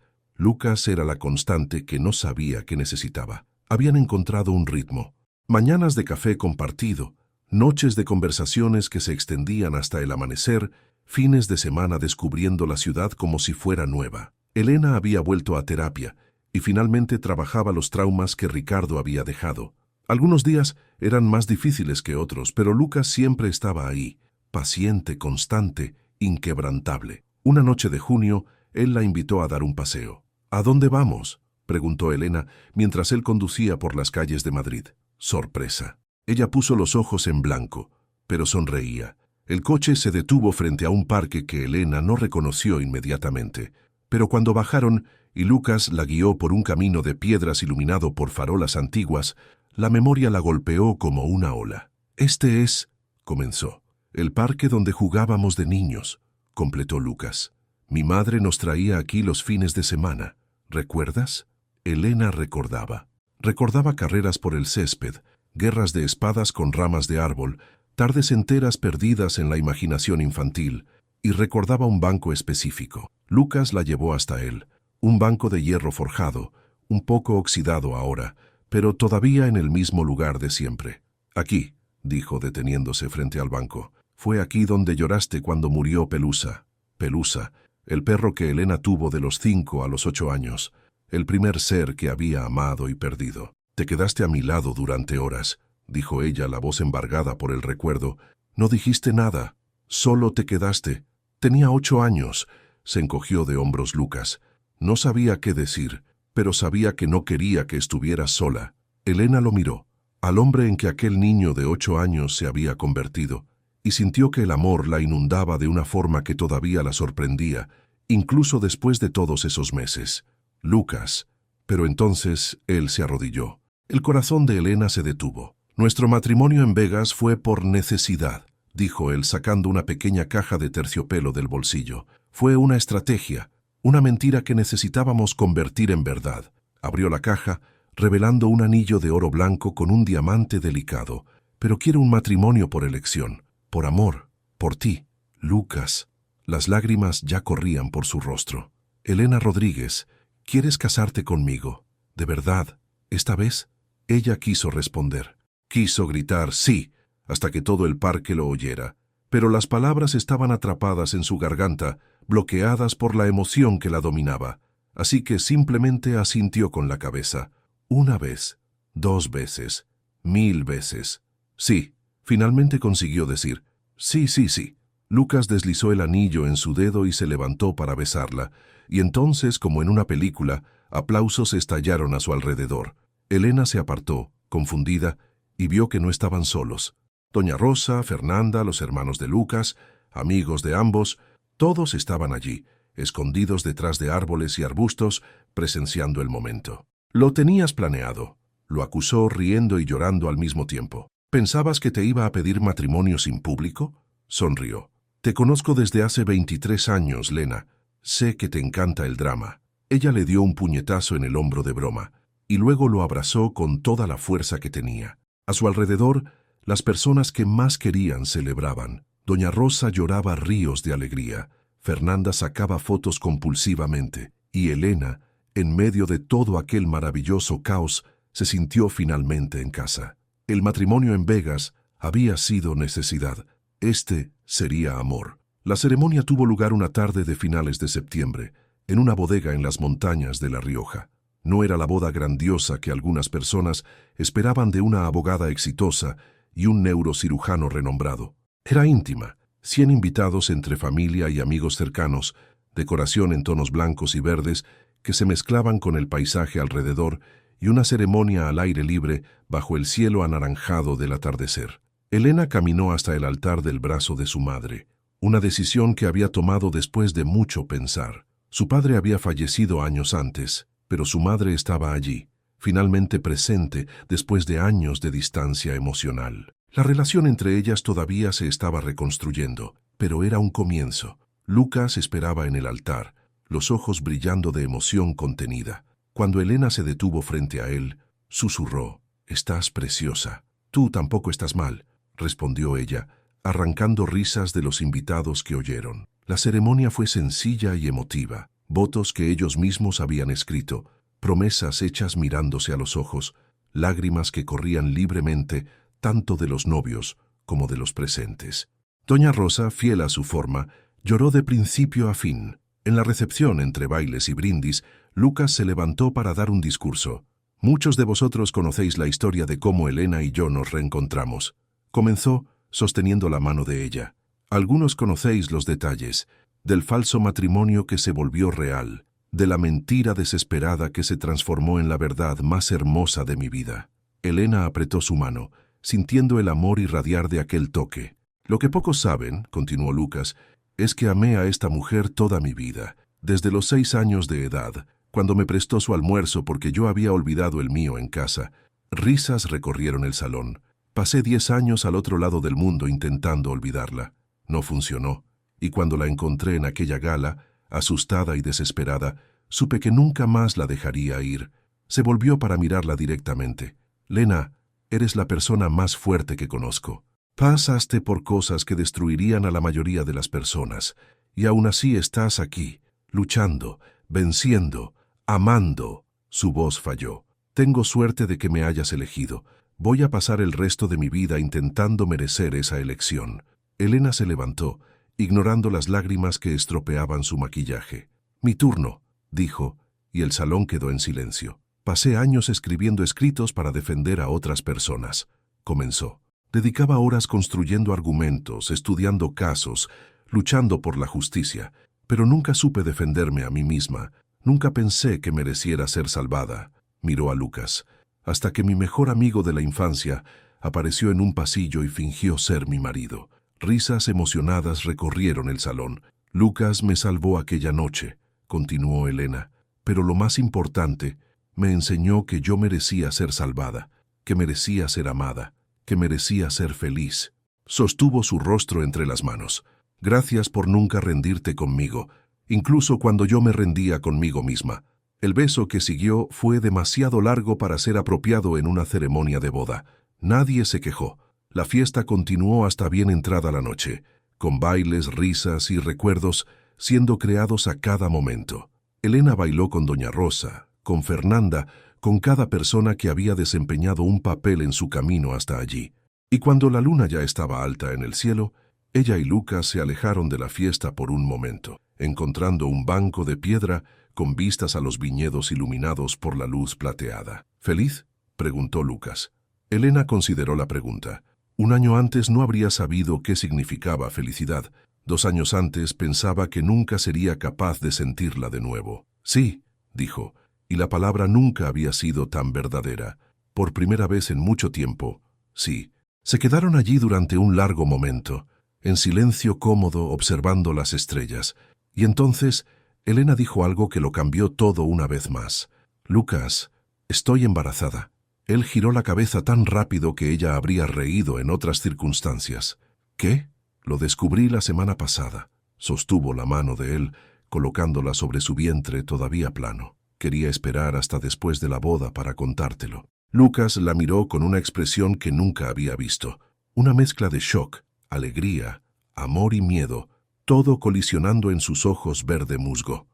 era la constante que no sabía que necesitaba. Habían encontrado un ritmo. Mañanas de café compartido, noches de conversaciones que se extendían hasta el amanecer, fines de semana descubriendo la ciudad como si fuera nueva. Elena había vuelto a terapia y finalmente trabajaba los traumas que Ricardo había dejado. Algunos días eran más difíciles que otros, pero Lucas siempre estaba ahí, paciente, constante, inquebrantable. Una noche de junio, él la invitó a dar un paseo. «¿A dónde vamos?», preguntó Elena mientras él conducía por las calles de Madrid. Sorpresa. Ella puso los ojos en blanco, pero sonreía. El coche se detuvo frente a un parque que Elena no reconoció inmediatamente, pero cuando bajaron y Lucas la guió por un camino de piedras iluminado por farolas antiguas, la memoria la golpeó como una ola. «Este es», comenzó, «el parque donde jugábamos de niños», completó Lucas. «Mi madre nos traía aquí los fines de semana. ¿Recuerdas?». Elena recordaba. Recordaba carreras por el césped, guerras de espadas con ramas de árbol, tardes enteras perdidas en la imaginación infantil, y recordaba un banco específico. Lucas la llevó hasta él, un banco de hierro forjado, un poco oxidado ahora, pero todavía en el mismo lugar de siempre. «Aquí», dijo deteniéndose frente al banco. «Fue aquí donde lloraste cuando murió Pelusa». Pelusa, el perro que Elena tuvo de los 5 a los 8 años, el primer ser que había amado y perdido. «Te quedaste a mi lado durante horas», dijo ella, la voz embargada por el recuerdo. «No dijiste nada, solo te quedaste». «Tenía 8 años», se encogió de hombros Lucas. No sabía qué decir, pero sabía que no quería que estuviera sola. Elena lo miró. al hombre en que aquel niño de 8 años se había convertido, y sintió que el amor la inundaba de una forma que todavía la sorprendía, incluso después de todos esos meses. Lucas. Pero entonces él se arrodilló. El corazón de Elena se detuvo. Nuestro matrimonio en Vegas fue por necesidad, dijo él sacando una pequeña caja de terciopelo del bolsillo. Fue una estrategia, una mentira que necesitábamos convertir en verdad. Abrió la caja, revelando un anillo de oro blanco con un diamante delicado. Pero quiero un matrimonio por elección, por amor, por ti, Lucas. Las lágrimas ya corrían por su rostro. Elena Rodríguez, ¿quieres casarte conmigo? ¿De verdad? ¿Esta vez? Ella quiso responder. Quiso gritar sí, hasta que todo el parque lo oyera. Pero las palabras estaban atrapadas en su garganta, bloqueadas por la emoción que la dominaba. Así que simplemente asintió con la cabeza. Una vez, 2 veces, 1000 veces. Sí, finalmente consiguió decir, sí, sí, sí. Lucas deslizó el anillo en su dedo y se levantó para besarla, y entonces, como en una película, aplausos estallaron a su alrededor. Elena se apartó, confundida, y vio que no estaban solos. Doña Rosa, Fernanda, los hermanos de Lucas, amigos de ambos, todos estaban allí, escondidos detrás de árboles y arbustos, presenciando el momento. Lo tenías planeado, lo acusó riendo y llorando al mismo tiempo. ¿Pensabas que te iba a pedir matrimonio sin público? Sonrió. Te conozco desde hace 23 años, Lena. Sé que te encanta el drama. Ella le dio un puñetazo en el hombro de broma, y luego lo abrazó con toda la fuerza que tenía. A su alrededor, las personas que más querían celebraban. Doña Rosa lloraba ríos de alegría. Fernanda sacaba fotos compulsivamente, y Elena, en medio de todo aquel maravilloso caos, se sintió finalmente en casa. El matrimonio en Vegas había sido necesidad. Este sería amor. La ceremonia tuvo lugar una tarde de finales de septiembre, en una bodega en las montañas de La Rioja. No era la boda grandiosa que algunas personas esperaban de una abogada exitosa y un neurocirujano renombrado. Era íntima, 100 invitados entre familia y amigos cercanos, decoración en tonos blancos y verdes que se mezclaban con el paisaje alrededor y una ceremonia al aire libre bajo el cielo anaranjado del atardecer. Elena caminó hasta el altar del brazo de su madre, una decisión que había tomado después de mucho pensar. Su padre había fallecido años antes, pero su madre estaba allí, finalmente presente después de años de distancia emocional. La relación entre ellas todavía se estaba reconstruyendo, pero era un comienzo. Lucas esperaba en el altar, los ojos brillando de emoción contenida. Cuando Elena se detuvo frente a él, susurró, «Estás preciosa. Tú tampoco estás mal», respondió ella, arrancando risas de los invitados que oyeron. La ceremonia fue sencilla y emotiva, votos que ellos mismos habían escrito, promesas hechas mirándose a los ojos, lágrimas que corrían libremente tanto de los novios como de los presentes. Doña Rosa, fiel a su forma, lloró de principio a fin. En la recepción, entre bailes y brindis, Lucas se levantó para dar un discurso. Muchos de vosotros conocéis la historia de cómo Elena y yo nos reencontramos. Comenzó sosteniendo la mano de ella. Algunos conocéis los detalles, del falso matrimonio que se volvió real, de la mentira desesperada que se transformó en la verdad más hermosa de mi vida. Elena apretó su mano, sintiendo el amor irradiar de aquel toque. Lo que pocos saben, continuó Lucas, es que amé a esta mujer toda mi vida, desde los 6 años de edad, cuando me prestó su almuerzo porque yo había olvidado el mío en casa. Risas recorrieron el salón. Pasé 10 años al otro lado del mundo intentando olvidarla. No funcionó, y cuando la encontré en aquella gala, asustada y desesperada, supe que nunca más la dejaría ir. Se volvió para mirarla directamente. «Lena, eres la persona más fuerte que conozco. Pasaste por cosas que destruirían a la mayoría de las personas, y aún así estás aquí, luchando, venciendo, amando». Su voz falló. «Tengo suerte de que me hayas elegido. Voy a pasar el resto de mi vida intentando merecer esa elección». Elena se levantó, ignorando las lágrimas que estropeaban su maquillaje. «Mi turno», dijo, y el salón quedó en silencio. «Pasé años escribiendo escritos para defender a otras personas», comenzó. «Dedicaba horas construyendo argumentos, estudiando casos, luchando por la justicia, pero nunca supe defenderme a mí misma. Nunca pensé que mereciera ser salvada». Miró a Lucas. hasta que mi mejor amigo de la infancia apareció en un pasillo y fingió ser mi marido. Risas emocionadas recorrieron el salón. Lucas me salvó aquella noche, continuó Elena, pero lo más importante, me enseñó que yo merecía ser salvada, que merecía ser amada, que merecía ser feliz. Sostuvo su rostro entre las manos. Gracias por nunca rendirte conmigo, incluso cuando yo me rendía conmigo misma. El beso que siguió fue demasiado largo para ser apropiado en una ceremonia de boda. Nadie se quejó. La fiesta continuó hasta bien entrada la noche, con bailes, risas y recuerdos siendo creados a cada momento. Elena bailó con Doña Rosa, con Fernanda, con cada persona que había desempeñado un papel en su camino hasta allí. Y cuando la luna ya estaba alta en el cielo, ella y Lucas se alejaron de la fiesta por un momento, encontrando un banco de piedra con vistas a los viñedos iluminados por la luz plateada. ¿Feliz?, preguntó Lucas. Elena consideró la pregunta. Un año antes no habría sabido qué significaba felicidad. 2 años antes pensaba que nunca sería capaz de sentirla de nuevo. Sí, dijo, y la palabra nunca había sido tan verdadera. Por primera vez en mucho tiempo, sí. Se quedaron allí durante un largo momento, en silencio cómodo observando las estrellas, y entonces Elena dijo algo que lo cambió todo una vez más. Lucas, estoy embarazada. Él giró la cabeza tan rápido que ella habría reído en otras circunstancias. ¿Qué? Lo descubrí la semana pasada. Sostuvo la mano de él, colocándola sobre su vientre todavía plano. Quería esperar hasta después de la boda para contártelo. Lucas la miró con una expresión que nunca había visto. Una mezcla de shock, alegría, amor y miedo, todo colisionando en sus ojos verde musgo.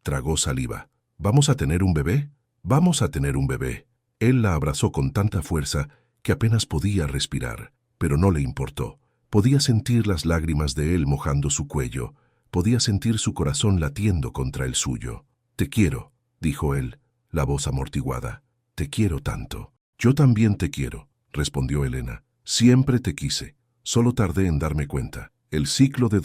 Tragó saliva. ¿Vamos a tener un bebé? Vamos a tener un bebé. Él la abrazó con tanta fuerza que apenas podía respirar, pero no le importó. Podía sentir las lágrimas de él mojando su cuello. Podía sentir su corazón latiendo contra el suyo. Te quiero, dijo él, la voz amortiguada. Te quiero tanto. Yo también te quiero, respondió Elena. Siempre te quise. Solo tardé en darme cuenta. El ciclo de